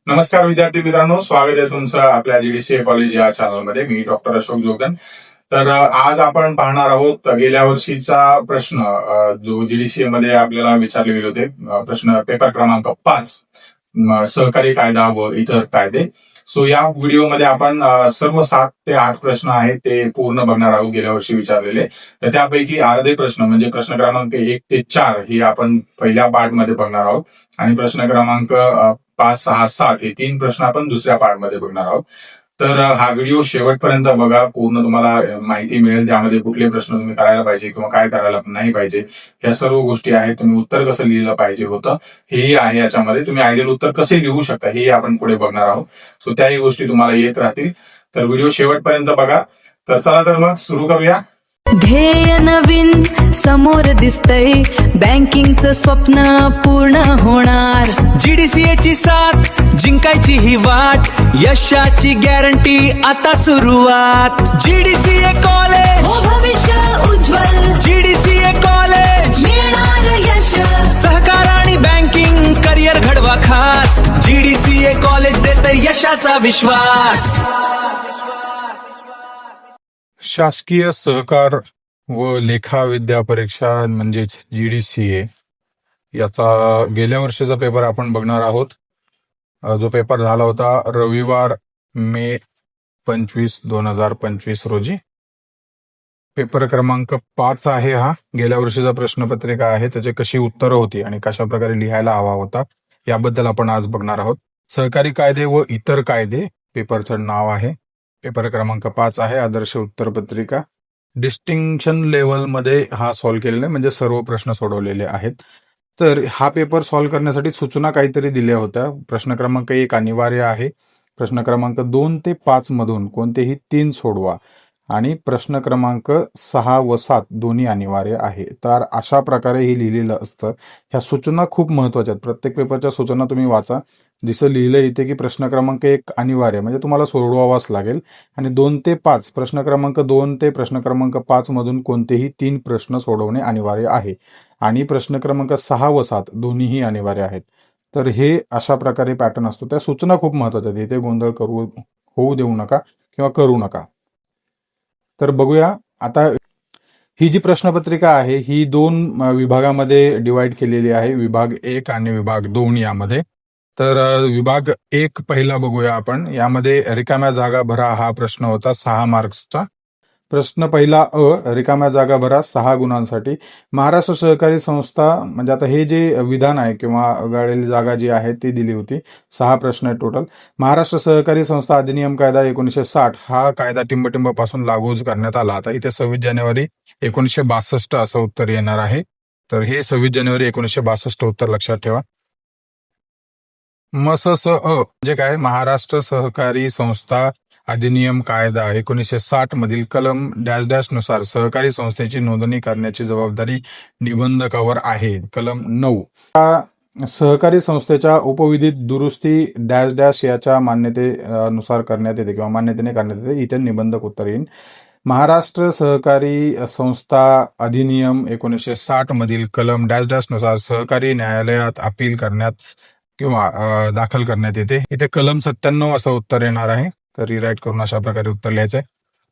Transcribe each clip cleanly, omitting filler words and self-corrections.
नमस्कार विद्यार्थी मित्रांनो, स्वागत आहे तुमचं आपल्या जीडीसीए कॉलेज या चॅनलमध्ये. मी डॉक्टर अशोक जोगदन. तर आज आपण पाहणार आहोत गेल्या वर्षीचा प्रश्न जो जीडीसीए मध्ये आपल्याला विचारले गेले होते. प्रश्न पेपर क्रमांक 5, सहकारी कायदा व इतर कायदे. सो या व्हिडिओमध्ये आपण सर्व 7 ते 8 प्रश्न आहेत ते पूर्ण बघणार आहोत गेल्या वर्षी विचारलेले. तर त्यापैकी अर्धे प्रश्न म्हणजे प्रश्न क्रमांक 1 ते 4 ही आपण पहिल्या पार्ट मध्ये बघणार आहोत आणि प्रश्न क्रमांक 5, 6, 7 हे 3 प्रश्न आपण दुसऱ्या पार्ट मध्ये बघणार आहोत. तर हा व्हिडिओ शेवटपर्यंत बघा, पूर्ण तुम्हाला माहिती मिळेल. त्यामध्ये कुठले प्रश्न तुम्ही करायला पाहिजे किंवा काय करायला नाही पाहिजे या सर्व गोष्टी आहेत. तुम्ही उत्तर कसं लिहिलं पाहिजे होतं हेही आहे याच्यामध्ये. तुम्ही आयडियल उत्तर कसे लिहू शकता हेही आपण पुढे बघणार आहोत. सो त्याही गोष्टी तुम्हाला येत राहतील. तर व्हिडिओ शेवटपर्यंत बघा. तर चला तर मग सुरू करूया. ध्येय नवीन समोर दिसतंय, बँकिंगचं स्वप्न पूर्ण होणार. जीडीसीए ची साथ जिंकायची ही वाट, यशाची गॅरंटी आता सुरुवात. जीडीसीए कॉलेज हो भविष्य उज्ज्वल, जीडीसीए कॉलेज मिळणार यश. सहकार आणि बँकिंग करिअर घडवा खास. जीडीसीए कॉलेज देते यशाचा विश्वास. शासकीय सहकार व लेखा विद्या परीक्षा म्हणजेच जीडीसीए याचा गेल्या वर्षीचा पेपर आपण बघणार आहोत. जो पेपर झाला होता रविवार मे 25, 2025 रोजी. पेपर क्रमांक 5 आहे हा. गेल्या वर्षीचा प्रश्नपत्रिका आहे, त्याची कशी उत्तरं होती आणि कशा प्रकारे लिहायला हवा होता याबद्दल आपण आज बघणार आहोत. सहकारी कायदे व इतर कायदे पेपरचं नाव आहे. पेपर क्रमांक 5 आहे. आदर्श उत्तरपत्रिका डिस्टिंक्शन लेवलमध्ये हा सॉल्व्ह केलेला आहे, म्हणजे सर्व प्रश्न सोडवलेले आहेत. तर हा पेपर सॉल्व्ह करण्यासाठी सूचना काहीतरी दिल्या होत्या. प्रश्न क्रमांक 1 अनिवार्य आहे. प्रश्न क्रमांक 2 ते 5 मधून कोणतेही 3 सोडवा आणि प्रश्न क्रमांक 6 व 7 दोन्ही अनिवार्य आहे. तर अशा प्रकारे हे लिहिलेलं असतं. ह्या सूचना खूप महत्वाच्या आहेत. प्रत्येक पेपरच्या सूचना तुम्ही वाचा. जसं लिहिलं इथे की प्रश्न क्रमांक 1 अनिवार्य म्हणजे तुम्हाला सोडवावाच लागेल आणि 2 ते 5 प्रश्न क्रमांक 2 ते प्रश्न क्रमांक 5 मधून कोणतेही 3 प्रश्न सोडवणे अनिवार्य आहे आणि प्रश्न क्रमांक 6 व 7 दोन्हीही अनिवार्य आहेत. तर हे अशा प्रकारे पॅटर्न असतो. त्या सूचना खूप महत्वाच्या आहेत. इथे गोंधळ होऊ देऊ नका किंवा करू नका. तर बघूया आता. ही जी प्रश्नपत्रिका आहे ही 2 विभागामध्ये डिवाइड केलेली आहे, विभाग 1 आणि विभाग 2 यामध्ये. तर विभाग 1 पहिला बघूया आपण. यामध्ये रिकाम्या जागा भरा हा प्रश्न होता 6 मार्क्सचा. प्रश्न पहिला रिकाम्या जागा भरा 6 गुणांसाठी. महाराष्ट्र सहकारी संस्था म्हणजे आता हे जे विधान आहे किंवा गाळलेली जागा जी आहे ती दिली होती. 6 प्रश्न आहेत टोटल. महाराष्ट्र सहकारी संस्था अधिनियम कायदा 1960 हा कायदा टिंबटिंबपासून लागू करण्यात आला. आता इथे 26 जानेवारी 1962 असं उत्तर येणार आहे. तर हे 26 जानेवारी 1962 उत्तर लक्षात ठेवा. मसस म्हणजे काय? महाराष्ट्र सहकारी संस्था अधिनियम कायदा 1960 मधील कलम डॅश डॅश नुसार सहकारी संस्थेची नोंदणी करण्याची जबाबदारी निबंधकावर आहे. कलम 9 सहकारी संस्थेच्या उपविधीत दुरुस्ती डॅश डॅश याच्या मान्यतेनुसार करण्यात येते किंवा मान्यतेने करण्यात येते. इथे निबंधक उत्तर येईल. महाराष्ट्र सहकारी संस्था अधिनियम 1960 मधील कलम डॅश डॅश नुसार सहकारी न्यायालयात अपील करण्यात किंवा दाखल करण्यात येते. इथे कलम 97 असं उत्तर येणार आहे. तर रिराईट करून अशा प्रकारे उत्तर लिहायचंय.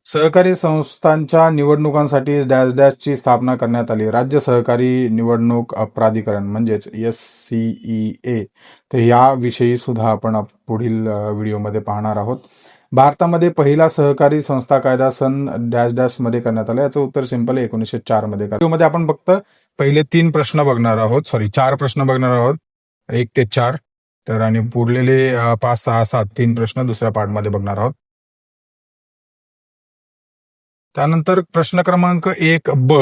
सहकारी संस्थांच्या निवडणुकांसाठी डॅश डॅशची स्थापना करण्यात आली. राज्य सहकारी निवडणूक प्राधिकरण म्हणजेच SCEA. तर याविषयी सुद्धा आपण पुढील व्हिडिओमध्ये पाहणार आहोत. भारतामध्ये पहिला सहकारी संस्था कायदा सन डॅश डॅश मध्ये करण्यात आला. याचं उत्तर सिंपल आहे 1904 मध्ये. व्हिडिओमध्ये आपण फक्त पहिले 3 प्रश्न बघणार आहोत, 4 प्रश्न बघणार आहोत 1 ते 4. तर आणि पुरलेले 5, 6, 7 3 प्रश्न दुसऱ्या पार्टमध्ये बघणार आहोत. त्यानंतर प्रश्न क्रमांक 1 ब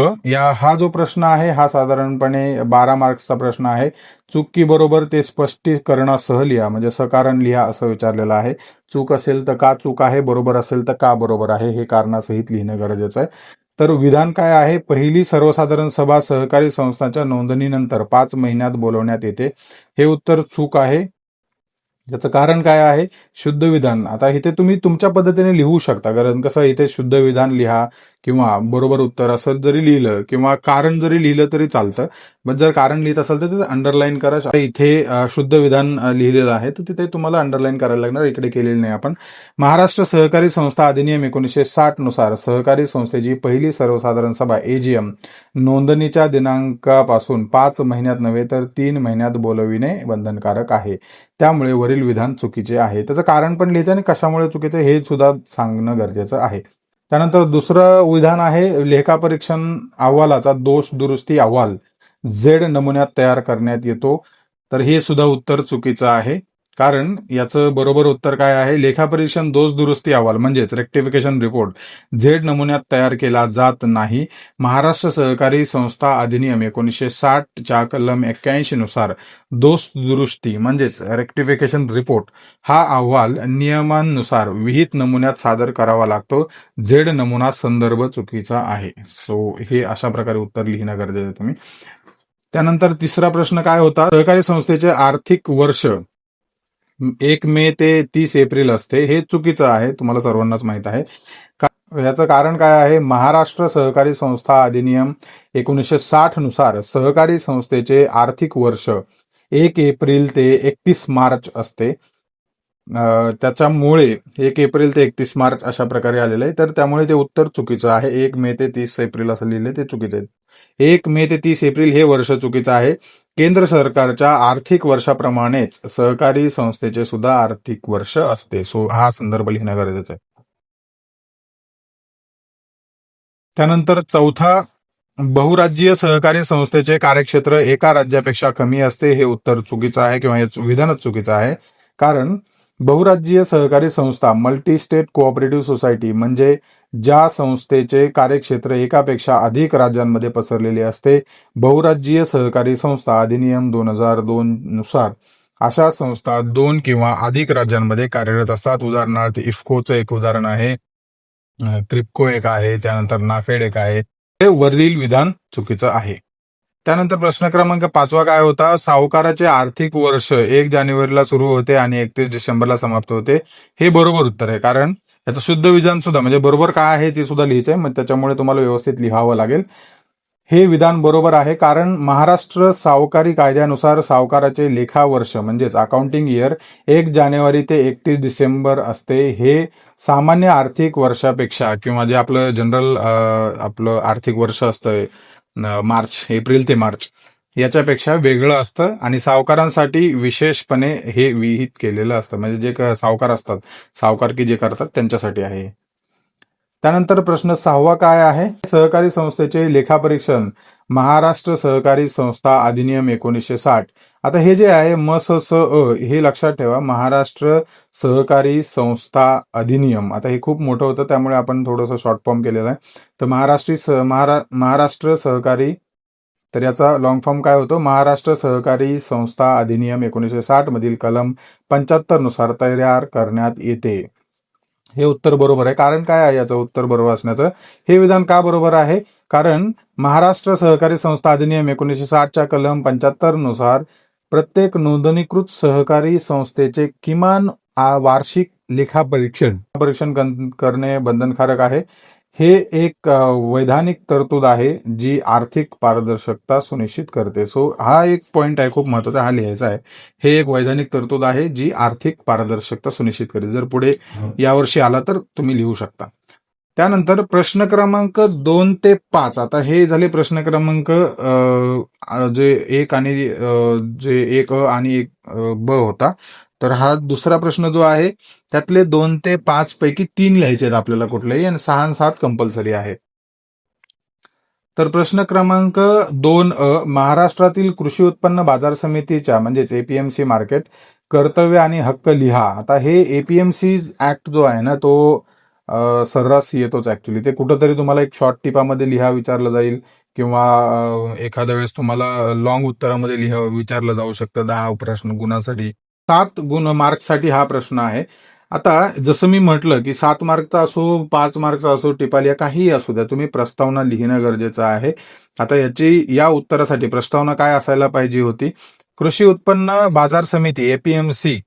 हा जो प्रश्न आहे हा साधारणपणे 12 मार्क्सचा प्रश्न आहे. चूक की बरोबर ते स्पष्टीकरणासह लिहा, म्हणजे सकारण लिहा असं विचारलेलं आहे. चूक असेल तर का चूक आहे, बरोबर असेल तर का बरोबर आहे हे कारणासहित लिहिणं गरजेचं आहे. तर विधान काय आहे? पहिली सर्वसाधारण सभा सहकारी संस्थांच्या नोंदणीनंतर 5 महिन्यात बोलवण्यात येते. हे उत्तर चूक आहे. त्याचं कारण काय आहे? शुद्ध विधान. आता इथे तुम्ही तुमच्या पद्धतीने लिहू शकता, कारण कसं इथे शुद्ध विधान लिहा किंवा बरोबर उत्तर असं जरी लिहिलं किंवा कारण जरी लिहिलं तरी चालतं. पण जर कारण लिहित असाल तर ते अंडरलाईन करा. इथे शुद्ध विधान लिहिलेलं आहे तर तिथे तुम्हाला अंडरलाईन करायला लागणार, इकडे केलेलं नाही आपण. महाराष्ट्र सहकारी संस्था अधिनियम 1960 नुसार सहकारी संस्थेची पहिली सर्वसाधारण सभा एजीएम नोंदणीच्या दिनांकापासून 5 महिन्यात नव्हे तर 3 महिन्यात बोलविणे बंधनकारक आहे. त्यामुळे वरील विधान चुकीचे आहे. त्याचं कारण पण लिहायचं आणि कशामुळे चुकीचं हे सुद्धा सांगणं गरजेचं आहे. त्यानंतर दुसरं विधान आहे, लेखापरीक्षण अहवालाचा दोष दुरुस्ती अहवाल झेड नमुन्यात तयार करण्यात येतो. तर हे सुद्धा उत्तर चुकीचं आहे, कारण याचं बरोबर उत्तर काय आहे? लेखापरीक्षण दोष दुरुस्ती अहवाल म्हणजेच रेक्टिफिकेशन रिपोर्ट झेड नमुन्यात तयार केला जात नाही. महाराष्ट्र सहकारी संस्था अधिनियम 1960 च्या कलम 81 नुसार दोष दुरुस्ती म्हणजेच रेक्टिफिकेशन रिपोर्ट हा अहवाल नियमांनुसार विहित नमुन्यात सादर करावा लागतो. झेड नमुना संदर्भ चुकीचा आहे. सो हे अशा प्रकारे उत्तर लिहिणं गरजेचं आहे तुम्ही. त्यानंतर तिसरा प्रश्न काय होता? सहकारी संस्थेचे आर्थिक वर्ष 1 मे ते 30 एप्रिल असते. हे चुकीचं आहे, तुम्हाला सर्वांनाच माहित आहे. याचं कारण काय आहे? महाराष्ट्र सहकारी संस्था अधिनियम 1960 नुसार सहकारी संस्थेचे आर्थिक वर्ष 1 एप्रिल ते 31 मार्च असते. त्याच्यामुळे 1 एप्रिल ते 31 मार्च अशा प्रकारे आलेलं आहे, तर त्यामुळे ते उत्तर चुकीचं आहे. 1 मे ते 30 एप्रिल असं लिहिलं ते चुकीचं आहे. 1 मे ते 30 एप्रिल हे वर्ष चुकीचं आहे. केंद्र सरकारच्या आर्थिक वर्षाप्रमाणेच सहकारी संस्थेचे सुद्धा आर्थिक वर्ष असते. सो हा संदर्भ लिहिणं गरजेचं आहे. त्यानंतर चौथा, बहुराज्यीय सहकारी संस्थेचे कार्यक्षेत्र एका राज्यापेक्षा कमी असते. हे उत्तर चुकीचं आहे किंवा हे विधानच चुकीचं आहे. कारण बहुराज्यीय सहकारी संस्था मल्टी स्टेट कोऑपरेटिव्ह सोसायटी म्हणजे ज्या संस्थेचे कार्यक्षेत्र एकापेक्षा अधिक राज्यांमध्ये पसरलेले असते. बहुराज्यीय सहकारी संस्था अधिनियम 2002 नुसार अशा संस्था 2 किंवा अधिक राज्यांमध्ये कार्यरत असतात. उदाहरणार्थ इफ्कोचं एक उदाहरण आहे, क्रिप्को एक आहे, त्यानंतर नाफेड एक आहे. हे वरील विधान चुकीचं आहे. त्यानंतर प्रश्न क्रमांक 5 काय होता? सावकाराचे आर्थिक वर्ष 1 जानेवारीला सुरू होते आणि 31 डिसेंबरला समाप्त होते. हे बरोबर उत्तर आहे, कारण याचं शुद्ध विधान सुद्धा म्हणजे बरोबर काय आहे ते सुद्धा लिहायचंय, मग त्याच्यामुळे तुम्हाला व्यवस्थित लिहावं लागेल. हे विधान बरोबर आहे, कारण महाराष्ट्र सावकारी कायद्यानुसार सावकाराचे लेखा वर्ष म्हणजेच अकाउंटिंग इयर 1 जानेवारी ते 31 डिसेंबर असते. हे सामान्य आर्थिक वर्षापेक्षा किंवा जे आपलं जनरल आपलं आर्थिक वर्ष असतं मार्च, एप्रिल ते मार्च याच्यापेक्षा वेगळं असतं आणि सावकारांसाठी विशेषपणे हे विहित केलेलं असतं. म्हणजे जे सावकार असतात, सावकारकी जे करतात त्यांच्यासाठी आहे. त्यानंतर प्रश्न 6 काय आहे? सहकारी संस्थेचे लेखापरीक्षण महाराष्ट्र सहकारी संस्था अधिनियम 1960. आता हे जे आहे हे लक्षात ठेवा, महाराष्ट्र सहकारी संस्था अधिनियम. आता हे खूप मोठं होतं त्यामुळे आपण थोडंसं शॉर्ट फॉर्म केलेलं आहे. तर महाराष्ट्र सहकारी, तर याचा लॉंग फॉर्म काय होतो? महाराष्ट्र सहकारी संस्था अधिनियम 1960 मधील कलम 75 नुसार तयार करण्यात येते. हे उत्तर बरोबर आहे. कारण काय आहे याचं उत्तर बरोबर असण्याचं? हे विधान का बरोबर आहे? कारण महाराष्ट्र सहकारी संस्था अधिनियम 1960 च्या कलम 75 नुसार प्रत्येक नोंदणीकृत सहकारी संस्थेचे किमान वार्षिक लेखापरीक्षण करणे बंधनकारक आहे. हे एक वैधानिक तरतूद आहे जी आर्थिक पारदर्शकता सुनिश्चित करते. सो हा एक पॉइंट आहे खूप महत्वाचा, हा लिहायचा आहे. हे एक वैधानिक तरतूद आहे जी आर्थिक पारदर्शकता सुनिश्चित करते. जर पुढे यावर्षी आला तर तुम्ही लिहू शकता. त्यानंतर प्रश्न क्रमांक 2 ते 5. आता हे झाले प्रश्न क्रमांक जे 1 आणि जे 1 आणि 1 ब होता. तर हा दुसरा प्रश्न जो आहे त्यातले 2 ते 5 पैकी 3 लिहायचे आहेत आपल्याला कुठलेही, आणि 6 आणि 7 कंपल्सरी आहे. तर प्रश्न क्रमांक 2 महाराष्ट्रातील कृषी उत्पन्न बाजार समितीच्या म्हणजेच एपीएमसी मार्केट कर्तव्य आणि हक्क लिहा. आता हे एपीएमसी ऍक्ट जो आहे ना तो सर्रास येतोच ऍक्च्युली. ते कुठंतरी तुम्हाला एक शॉर्ट टिपामध्ये लिहा विचारलं जाईल किंवा एखाद्या वेळेस तुम्हाला लॉंग उत्तरामध्ये लिहा विचारलं जाऊ शकतं 10 प्रश्न गुणासाठी. 7 मार्कसाठी हा प्रश्न आहे. आता जसं मी म्हटलं की 7 मार्कचा असो 5 मार्कचा असो टिपालिया काहीही असू द्या, तुम्ही प्रस्तावना लिहिणं गरजेचं आहे. आता या उत्तरासाठी प्रस्तावना काय असायला पाहिजे होती? कृषी उत्पन्न बाजार समिती एपीएमसी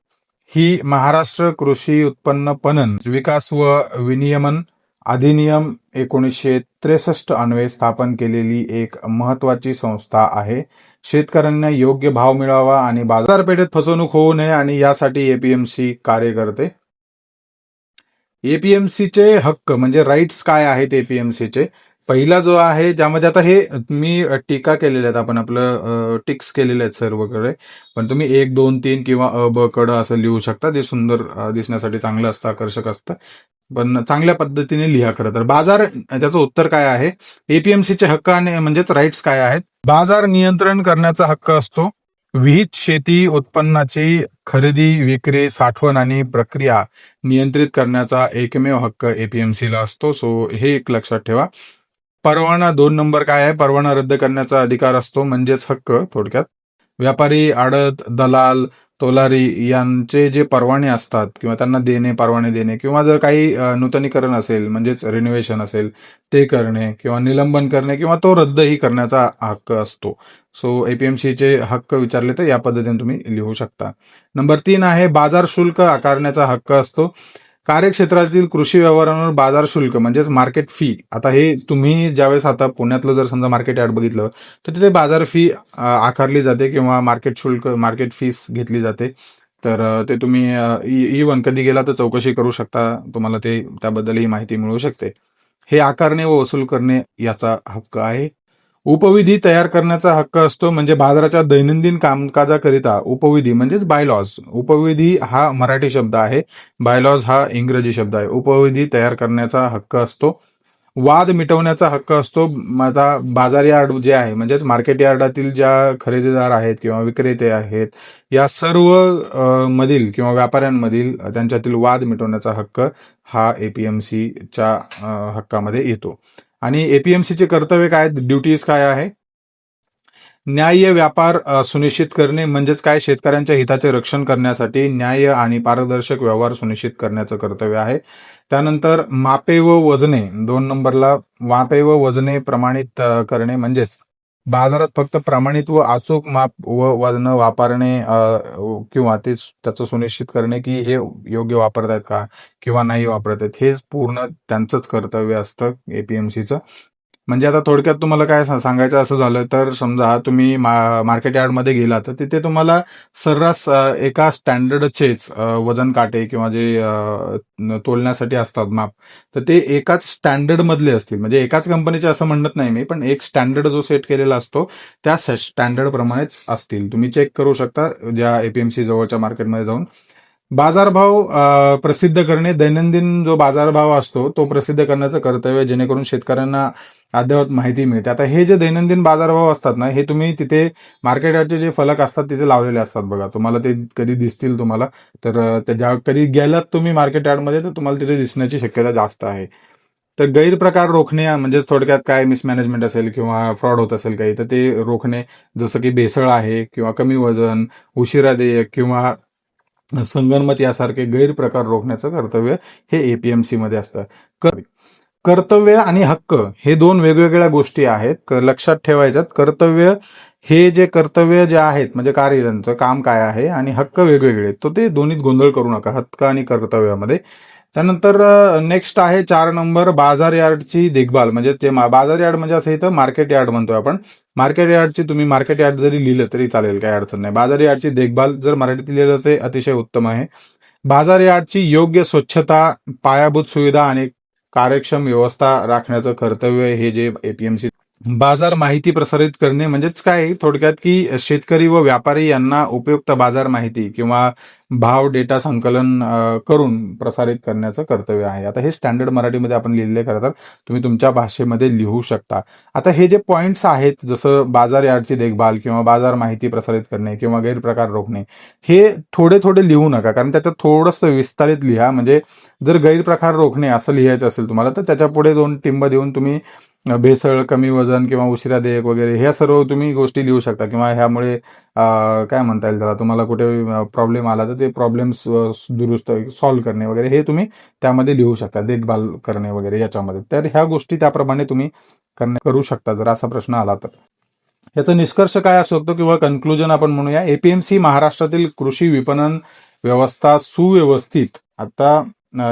ही महाराष्ट्र कृषी उत्पन्न पणन विकास व विनियमन अधिनियम 1963 अन्वये स्थापन केलेली एक महत्वाची संस्था आहे. शेतकऱ्यांना योग्य भाव मिळावा आणि बाजारपेठेत फसवणूक होऊ नये आणि यासाठी एपीएमसी कार्य करते. एपीएमसीचे हक्क म्हणजे राईट्स काय आहेत एपीएमसीचे? पहिला जो आहे ज्यामध्ये आता हे मी टीका केलेल्या आहेत, आपण आपलं टिक्स केलेले आहेत सर्वकडे, पण तुम्ही 1, 2, 3 किंवा अ ब क ड असं लिहू शकता. ते सुंदर दिसण्यासाठी चांगलं असतं, आकर्षक असतं, पण चांगल्या पद्धतीने लिहा. खरं तर बाजार, त्याचं उत्तर काय आहे? एपीएमसीचे हक्क आणि म्हणजेच राईट्स काय आहेत? बाजार नियंत्रण करण्याचा हक्क असतो. विहित शेती उत्पन्नाची खरेदी, विक्री, साठवण आणि प्रक्रिया नियंत्रित करण्याचा एकमेव हक्क एपीएमसीला असतो. सो हे एक लक्षात ठेवा. परवाना 2 नंबर काय आहे? परवाना रद्द करण्याचा अधिकार असतो, म्हणजेच हक्क थोडक्यात. व्यापारी, आडत, दलाल, तोलारी यांचे जे परवाने असतात किंवा त्यांना परवाने देणे किंवा जर काही नूतनीकरण असेल म्हणजेच रिनोव्हेशन असेल ते करणे किंवा निलंबन करणे किंवा तो रद्दही करण्याचा हक्क असतो. सो एपीएमसीचे हक्क विचारले तर या पद्धतीने तुम्ही लिहू शकता. नंबर 3 आहे बाजार शुल्क आकारण्याचा हक्क असतो. कार्यक्षेत्रातील कृषी व्यवहारांवर बाजार शुल्क म्हणजेच मार्केट फी. आता हे तुम्ही ज्यावेळेस आता पुण्यातलं जर समजा मार्केट यार्ड बघितलं तर तिथे बाजार फी आकारली जाते किंवा मार्केट शुल्क, मार्केट फीस घेतली जाते. तर ते तुम्ही इवन कधी गेला तर चौकशी करू शकता, तुम्हाला ते त्याबद्दलही माहिती मिळू शकते. हे आकारणे व वसूल करणे याचा हक्क आहे. उपविधी तयार करण्याचा हक्क असतो, म्हणजे बाजाराच्या दैनंदिन कामकाजाकरिता उपविधी म्हणजेच बायलॉज. उपविधी हा मराठी शब्द आहे, बायलॉज हा इंग्रजी शब्द आहे. उपविधी तयार करण्याचा हक्क असतो. वाद मिटवण्याचा हक्क असतो. माझा बाजार यार्ड जे आहे म्हणजेच मार्केट यार्डातील ज्या खरेदीदार आहेत किंवा विक्रेते आहेत या सर्व मधील किंवा व्यापाऱ्यांमधील त्यांच्यातील वाद मिटवण्याचा हक्क हा एपीएमसीच्या हक्कामध्ये येतो. आणि एपीएमसीचे कर्तव्य काय, ड्युटीज काय आहे? न्याय्य व्यापार सुनिश्चित करणे, म्हणजेच काय, शेतकऱ्यांच्या हिताचे रक्षण करण्यासाठी न्याय्य आणि पारदर्शक व्यवहार सुनिश्चित करण्याचं कर्तव्य आहे. त्यानंतर मापे व वजने, 2 नंबरला मापे व वजने प्रमाणित करणे, म्हणजेच बाजारात फक्त प्रमाणित व अचूक माप व वजन वापरणे किंवा त्याचं सुनिश्चित करणे की हे योग्य वापरत आहेत का किंवा नाही वापरत आहेत, हे पूर्ण त्यांचंच कर्तव्य असतं एपीएमसीचं. म्हणजे आता थोडक्यात तुम्हाला काय सांगायचं असं झालं तर समजा तुम्ही मार्केट यार्डमध्ये गेला तर तिथे तुम्हाला सर्रास एका स्टँडर्डचेच वजन काटे किंवा जे तोलण्यासाठी असतात माप, तर ते एकाच स्टँडर्ड मधले असतील. म्हणजे एकाच कंपनीचे असं म्हणत नाही मी, पण एक स्टँडर्ड जो सेट केलेला असतो त्या स्टँडर्ड प्रमाणेच असतील. तुम्ही चेक करू शकता ज्या एपीएमसी जवळच्या मार्केटमध्ये जाऊन. बाजारभाव प्रसिद्ध करणे, दैनंदिन जो बाजारभाव असतो तो प्रसिद्ध करण्याचं कर्तव्य, जेणेकरून शेतकऱ्यांना अद्ययावत माहिती मिळते. आता हे जे दैनंदिन बाजारभाव असतात ना, हे तुम्ही तिथे मार्केट यार्डचे जे फलक असतात तिथे लावलेले असतात बघा, तुम्हाला ते कधी दिसतील तुम्हाला. तर ज्या कधी गेलात तुम्ही मार्केट यार्डमध्ये तर तुम्हाला तिथे दिसण्याची शक्यता जास्त आहे. तर गैरप्रकार रोखणे म्हणजे थोडक्यात काय, मिसमॅनेजमेंट असेल किंवा फ्रॉड होत असेल काही तर ते रोखणे, जसं की भेसळ आहे किंवा कमी वजन, उशिरा देयक किंवा संगनमत यासारखे गैरप्रकार रोखण्याचं कर्तव्य हे एपीएमसी मध्ये असतं. कर्तव्य आणि हक्क हे 2 वेगवेगळ्या गोष्टी आहेत, लक्षात ठेवायच्यात. कर्तव्य जे आहेत म्हणजे कार्य, त्यांचं काम काय आहे, आणि हक्क वेगवेगळे, तो ते दोन्हीत गोंधळ करू नका हक्क आणि कर्तव्यामध्ये. त्यानंतर नेक्स्ट आहे 4 नंबर, बाजार यार्डची देखभाल. म्हणजे जे बाजार यार्ड म्हणजे असं इथं मार्केट यार्ड म्हणतोय आपण. मार्केट यार्डची तुम्ही मार्केट यार्ड जरी लिहिलं तरी चालेल, काही अडचण नाही. बाजार यार्डची देखभाल जर मराठीत लिहिलं ते अतिशय उत्तम आहे. बाजार यार्डची योग्य स्वच्छता, पायाभूत सुविधा आणि कार्यक्षम व्यवस्था राखण्याचं कर्तव्य हे जे एपीएमसी. बाजार माहिती प्रसारित करणे म्हणजेच काय, थोडक्यात की शेतकरी व व्यापारी यांना उपयुक्त बाजार माहिती किंवा भाव डेटा संकलन करून प्रसारित करण्याचं कर्तव्य आहे. आता हे स्टँडर्ड मराठीमध्ये आपण लिहिलेले, खरं तर तुम्ही तुमच्या भाषेमध्ये लिहू शकता. आता हे जे पॉइंट्स आहेत, जसं बाजार यार्डची देखभाल किंवा बाजार माहिती प्रसारित करणे किंवा गैरप्रकार रोखणे, हे थोडे थोडे लिहू नका, कारण त्याच्यात थोडंसं विस्तारित लिहा. म्हणजे जर गैरप्रकार रोखणे असं लिहायचं असेल तुम्हाला तर त्याच्या पुढे 2 टिंब देऊन तुम्ही भेसळ, कमी वजन किंवा उशिरा देयक वगैरे ह्या सर्व तुम्ही गोष्टी लिहू शकता. किंवा ह्यामुळे काय म्हणता येईल त्याला, तुम्हाला कुठे प्रॉब्लेम आला तर ते प्रॉब्लेम्स दुरुस्त सॉल्व्ह करणे वगैरे हे तुम्ही त्यामध्ये लिहू शकता, देखभाल करणे वगैरे याच्यामध्ये. तर ह्या गोष्टी त्याप्रमाणे तुम्ही करू शकता जर असा प्रश्न आला तर. याचा निष्कर्ष काय असू शकतो किंवा कन्क्लुजन आपण म्हणूया, एपीएमसी महाराष्ट्रातील कृषी विपणन व्यवस्था सुव्यवस्थित. आता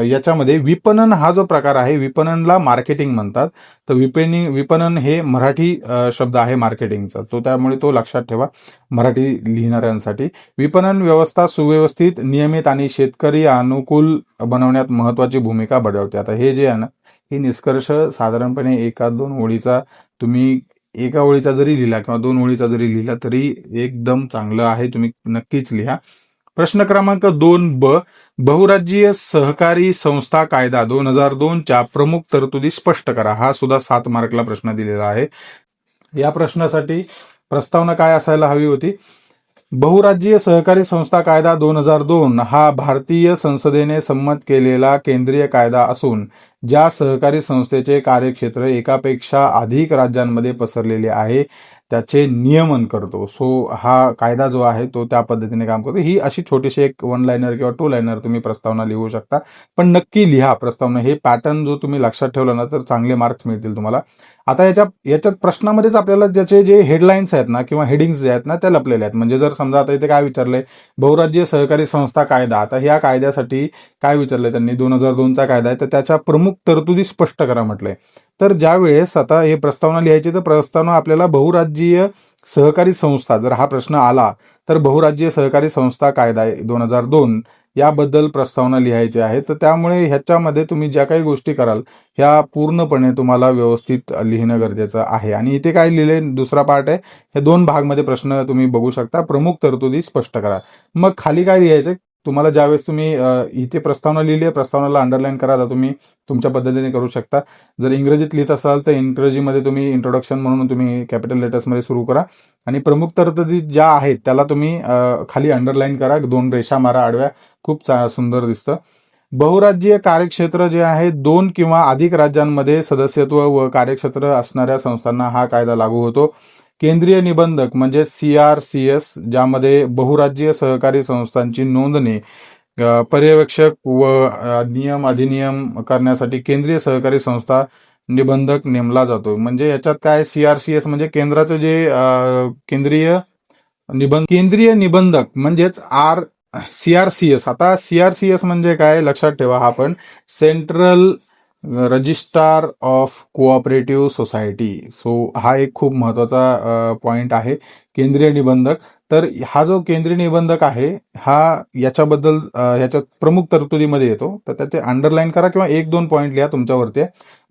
याच्यामध्ये विपणन हा जो प्रकार आहे, विपणनला मार्केटिंग म्हणतात. तर विपणन हे मराठी शब्द आहे मार्केटिंगचा, तो त्यामुळे तो लक्षात ठेवा मराठी लिहिणाऱ्यांसाठी. विपणन व्यवस्था सुव्यवस्थित, नियमित आणि शेतकरी अनुकूल बनवण्यात महत्वाची भूमिका बजावते. आता हे जे आहे ना, ही निष्कर्ष साधारणपणे एका दोन ओळीचा, तुम्ही एका ओळीचा जरी लिहिला किंवा दोन ओळीचा जरी लिहिला तरी एकदम चांगलं आहे, तुम्ही नक्कीच लिहा. प्रश्न क्रमांक 2 बहुराज्यीय सहकारी संस्था कायदा 2002 च्या प्रमुख तरतुदी स्पष्ट करा. हा सुद्धा 7 मार्कला प्रश्न दिलेला आहे. या प्रश्नासाठी प्रस्तावना काय असायला हवी होती? बहुराज्यीय सहकारी संस्था कायदा 2002 हा भारतीय संसदेने संमत केलेला केंद्रीय कायदा असून ज्या सहकारी संस्थेचे कार्यक्षेत्र एकापेक्षा अधिक राज्यांमध्ये पसरलेले आहे त्याचे नियमन करतो. सो हा कायदा जो आहे तो त्या पद्धतीने काम करतो. ही अशी छोटीशी एक 1 लाइनर किंवा 2 लाइनर तुम्ही प्रस्तावना लिहू शकता, पण नक्की लिहा प्रस्तावना. हे पॅटर्न जो तुम्ही लक्षात ठेवला ना तर चांगले मार्क्स मिळतील तुम्हाला. आता याच्यात प्रश्नामध्येच आपल्याला ज्याचे जे हेडलाईन्स आहेत ना किंवा हेडिंग्स जे आहेत ना त्या लपलेले आहेत. म्हणजे जर समजा आता इथे काय विचारलंय, बहुराज्यीय सहकारी संस्था कायदा. आता ह्या कायद्यासाठी काय विचारलंय त्यांनी, 2002चा कायदा आहे तर त्याच्या प्रमुख तरतुदी स्पष्ट करा म्हटलंय. तर ज्या वेळेस आता हे प्रस्तावना लिहायची तर प्रस्तावना आपल्याला बहुराज्यीय सहकारी संस्था, जर हा प्रश्न आला तर बहुराज्यीय सहकारी संस्था कायदा 2002 याबद्दल प्रस्तावना लिहायची आहे. तर त्यामुळे ह्याच्यामध्ये तुम्ही ज्या काही गोष्टी कराल ह्या पूर्णपणे तुम्हाला व्यवस्थित लिहिणं गरजेचं आहे. आणि इथे काय लिहिले, दुसरा पार्ट आहे, हे 2 भागमध्ये प्रश्न तुम्ही बघू शकता. प्रमुख तरतुदी स्पष्ट करा. मग खाली काय लिहायचं, तुम्हाला ज्यावेळेस तुम्ही इथे प्रस्तावना लिहिली आहे, प्रस्तावनाला अंडरलाईन करा. आता तुम्ही तुमच्या पद्धतीने करू शकता. जर इंग्रजीत लिहित असाल तर इंग्रजीमध्ये तुम्ही इंट्रोडक्शन म्हणून तुम्ही कॅपिटल लेटर्समध्ये सुरू करा आणि प्रमुख तरतुदी ज्या आहेत त्याला तुम्ही खाली अंडरलाईन करा, 2 रेषा मारा आडव्या, खूप सुंदर दिसतं. बहुराज्यीय कार्यक्षेत्र जे आहे 2 किंवा अधिक राज्यांमध्ये सदस्यत्व व कार्यक्षेत्र असणाऱ्या संस्थांना हा कायदा लागू होतो. केंद्रीय निबंधक म्हणजे CRCS, ज्यामध्ये बहुराज्यीय सहकारी संस्थांची नोंदणी, पर्यवेक्षक व नियम अधिनियम करण्यासाठी केंद्रीय सहकारी संस्था निबंधक नेमला जातो. म्हणजे याच्यात काय, CRCS म्हणजे केंद्राचं जे केंद्रीय निबंधक म्हणजेच CRCS. आता CRCS म्हणजे काय लक्षात ठेवा, हा पण central registrar of cooperative society. So हा एक खूप महत्वाचा पॉइंट आहे, केंद्रीय निबंधक. तर हा जो केंद्रीय निबंधक आहे हा याच्याबद्दल ह्याच्यात प्रमुख तरतुदीमध्ये येतो. तर त्याचे अंडरलाईन करा किंवा 1-2 पॉइंट लिहा तुमच्यावरती.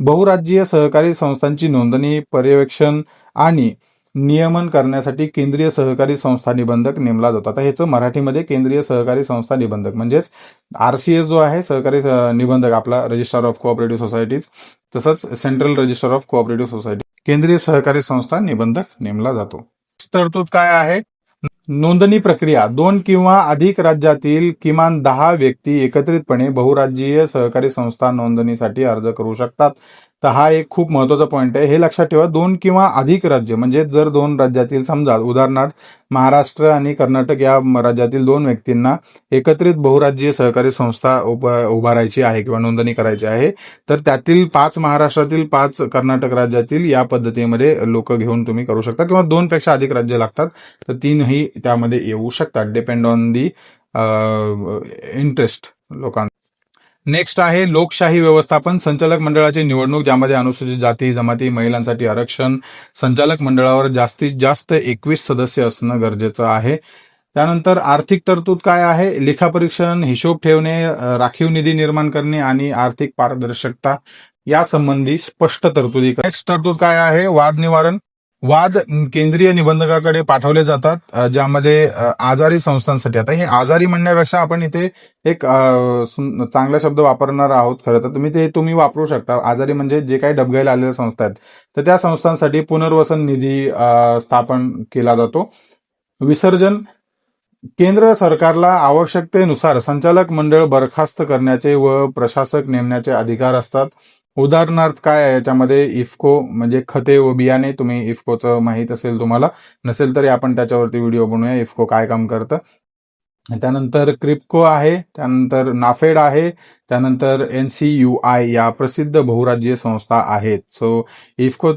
बहुराज्यीय सहकारी संस्थांची नोंदणी, पर्यवेक्षण आणि नियमन करण्यासाठी केंद्रीय सहकारी संस्था निबंधक नेमला जातो. आता ह्याचं मराठीमध्ये केंद्रीय सहकारी संस्था निबंधक म्हणजेच RCS जो आहे, सहकारी निबंधक आपला, रजिस्ट्रार ऑफ कोऑपरेटिव्ह सोसायटीज, तसंच central register of cooperative society, केंद्रीय सहकारी संस्था निबंधक नेमला जातो. तरतूद काय आहे, नोंदणी प्रक्रिया 2 किंवा अधिक राज्यातील किमान 10 व्यक्ती एकत्रितपणे बहुराज्यीय सहकारी संस्था नोंदणीसाठी अर्ज करू शकतात. तर हा एक खूप महत्वाचा पॉइंट आहे, हे लक्षात ठेवा. 2 किंवा अधिक राज्य म्हणजे जर 2 राज्यातील, समजा उदाहरणार्थ महाराष्ट्र आणि कर्नाटक या राज्यातील 2 व्यक्तींना एकत्रित बहुराज्यीय सहकारी संस्था उभारायची आहे किंवा नोंदणी करायची आहे, तर त्यातील 5 महाराष्ट्रातील, 5 कर्नाटक राज्यातील या पद्धतीमध्ये लोक घेऊन तुम्ही करू शकता. किंवा 2 पेक्षा अधिक राज्य लागतात तर 3ही त्यामध्ये येऊ शकतात, डिपेंड ऑन दी इंटरेस्ट लोकांना. नेक्स्ट आहे लोकशाही व्यवस्थापन, संचालक मंडळाची निवडणूक, ज्यामध्ये अनुसूचित जाती जमाती महिलांसाठी आरक्षण. संचालक मंडळावर जास्तीत जास्त 21 सदस्य असणं गरजेचं आहे. त्यानंतर आर्थिक तरतूद काय आहे, लेखापरीक्षण, हिशोब ठेवणे, राखीव निधी निर्माण करणे आणि आर्थिक पारदर्शकता यासंबंधी स्पष्ट तरतुदी. नेक्स्ट तरतूद काय आहे, वाद निवारण. वाद केंद्रीय निबंधकाकडे पाठवले जातात, ज्यामध्ये आजारी संस्थांसाठी. आता हे आजारी म्हणण्यापेक्षा आपण इथे एक चांगला शब्द वापरणार आहोत. खरं तर तुम्ही वापरू शकता. आजारी म्हणजे जे काही डबघाईला आलेल्या संस्था आहेत तर त्या संस्थांसाठी पुनर्वसन निधी स्थापन केला जातो. विसर्जन, केंद्र सरकारला आवश्यकतेनुसार संचालक मंडळ बरखास्त करण्याचे व प्रशासक नेमण्याचे अधिकार असतात. उदाहरणार्थ काय आहे याच्यामध्ये, इफ्को म्हणजे खते व बियाणे. तुम्ही इफ्कोचं माहीत असेल, तुम्हाला नसेल तरी आपण त्याच्यावरती व्हिडिओ बनवूया, इफ्को काय काम करतं. त्यानंतर क्रिप्को आहे, त्यानंतर नाफेड आहे, त्यानंतर NCUI या प्रसिद्ध बहुराज्यीय संस्था आहेत. सो इफ्को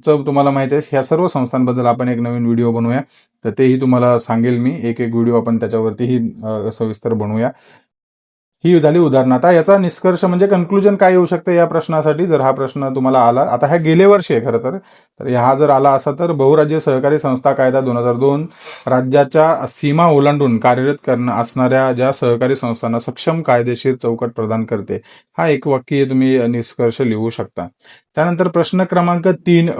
तुम्हाला माहिती आहे, ह्या सर्व संस्थांबद्दल आपण एक नवीन व्हिडिओ बनवूया, तर तेही तुम्हाला सांगेल मी. एक व्हिडिओ आपण त्याच्यावरतीही सविस्तर बनवूया. ही झाली उदाहरण. आता याचा निष्कर्ष म्हणजे कन्क्लुजन काय येऊ शकतं या प्रश्नासाठी, जर हा प्रश्न तुम्हाला आला, आता हा गेले वर्षी आहे खरं तर हा जर आला असा तर बहुराज्य सहकारी संस्था कायदा 2002 राज्याच्या सीमा ओलांडून कार्यरत असणाऱ्या ज्या सहकारी संस्थांना सक्षम कायदेशीर चौकट प्रदान करते. हा एक वाक्य तुम्ही निष्कर्ष लिहू शकता. त्यानंतर प्रश्न क्रमांक 3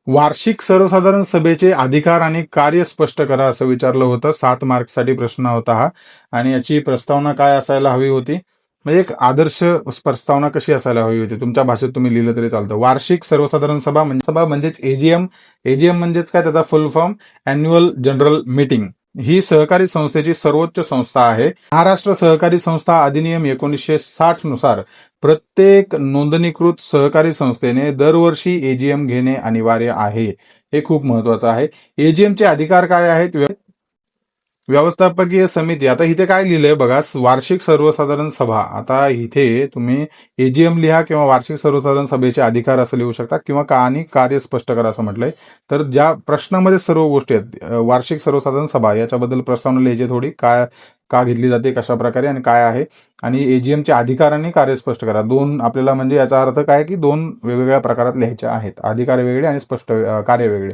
वार्षिक सर्वसाधारण सभेचे अधिकार आणि कार्य स्पष्ट करा असं विचारलं होतं. 7 मार्क्ससाठी प्रश्न होता हा. आणि याची प्रस्तावना काय असायला हवी होती, म्हणजे एक आदर्श प्रस्तावना कशी असायला हवी होती, तुमच्या भाषेत तुम्ही लिहिलं तरी चालतं. वार्षिक सर्वसाधारण सभा म्हणजेच एजीएम म्हणजेच काय, त्याचा full form annual general meeting. ही सहकारी संस्थेची सर्वोच्च संस्था आहे. महाराष्ट्र सहकारी संस्था अधिनियम 1960 नुसार प्रत्येक नोंदणीकृत सहकारी संस्थेने दरवर्षी एजीएम घेणे अनिवार्य आहे. हे खूप महत्वाचं आहे. एजीएमचे अधिकार काय आहेत? व्यवस्थापकीय समिती. आता इथे काय लिहिलंय बघा, वार्षिक सर्वसाधारण सभा. आता इथे तुम्ही एजीएम लिहा किंवा वार्षिक सर्वसाधारण सभेचे अधिकार असं लिहू शकता, किंवा आणि कार्य स्पष्ट करा असं म्हटलंय. तर ज्या प्रश्नामध्ये सर्व गोष्टी आहेत, वार्षिक सर्वसाधारण सभा याच्याबद्दल प्रस्तावना लिहायची, थोडी काय का घेतली जाते, कशा प्रकारे आणि काय आहे, आणि एजीएमचे अधिकार आणि कार्य स्पष्ट करा. दोन आपल्याला, म्हणजे याचा अर्थ काय की 2 वेगवेगळ्या प्रकारात लिहायचे आहेत, अधिकार वेगळे आणि स्पष्ट कार्य वेगळे.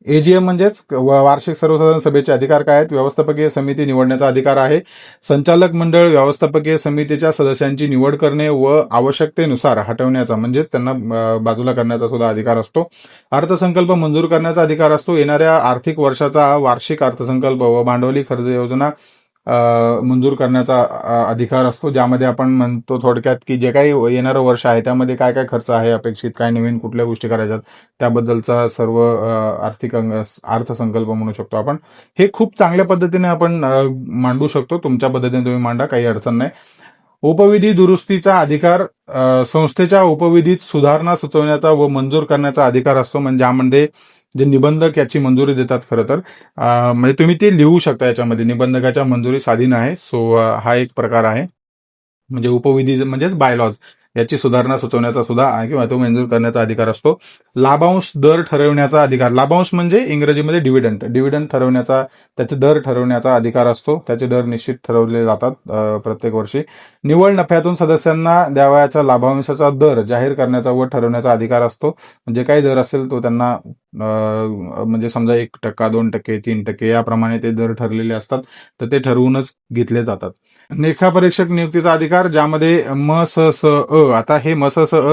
एजीएम म्हणजेच वार्षिक सर्वसाधारण सभेचे अधिकार काय आहेत? व्यवस्थापकीय समिती निवडण्याचा अधिकार आहे. संचालक मंडळ व्यवस्थापकीय समितीच्या सदस्यांची निवड करणे व आवश्यकतेनुसार हटवण्याचा, म्हणजेच त्यांना बाजूला करण्याचा सुद्धा अधिकार असतो. अर्थसंकल्प मंजूर करण्याचा अधिकार असतो. येणाऱ्या आर्थिक वर्षाचा वार्षिक अर्थसंकल्प व भांडवली खर्च योजना मंजूर करण्याचा अधिकार असतो, ज्यामध्ये आपण म्हणतो थोडक्यात की जे काही येणारं वर्ष आहे त्यामध्ये काय काय खर्च आहे अपेक्षित, काय नवीन कुठल्या गोष्टी करायच्यात, त्याबद्दलचा सर्व अर्थसंकल्प म्हणू शकतो आपण. हे खूप चांगल्या पद्धतीने आपण मांडू शकतो. तुमच्या पद्धतीने तुम्ही मांडा, काही अडचण नाही. उपविधी दुरुस्तीचा अधिकार संस्थेच्या उपविधीत सुधारणा सुचवण्याचा व मंजूर करण्याचा अधिकार असतो, म्हणजे ज्यामध्ये जे निबंधक याची मंजुरी देतात खरं तर, म्हणजे तुम्ही ते लिहू शकता याच्यामध्ये, निबंधकाच्या मंजुरी स्वाधीन आहे. सो हा एक प्रकार आहे. म्हणजे उपविधी म्हणजेच बायलॉज याची सुधारणा सुचवण्याचा सुद्धा किंवा तो मंजूर करण्याचा अधिकार असतो. लाभांश दर ठरवण्याचा अधिकार, लाभांश म्हणजे इंग्रजीमध्ये डिव्हिडंड ठरवण्याचा, त्याचे दर ठरवण्याचा अधिकार असतो. त्याचे दर निश्चित ठरवले जातात प्रत्येक वर्षी. निव्वळ नफ्यातून सदस्यांना द्यावयाच्या लाभांशाचा दर जाहीर करण्याचा व ठरवण्याचा अधिकार असतो. म्हणजे काही दर असेल तो त्यांना म्हणजे समजा 1%, 2%, 3% याप्रमाणे ते दर ठरलेले असतात, तर ते ठरवूनच घेतले जातात. लेखापरीक्षक नियुक्तीचा अधिकार, ज्यामध्ये आता हे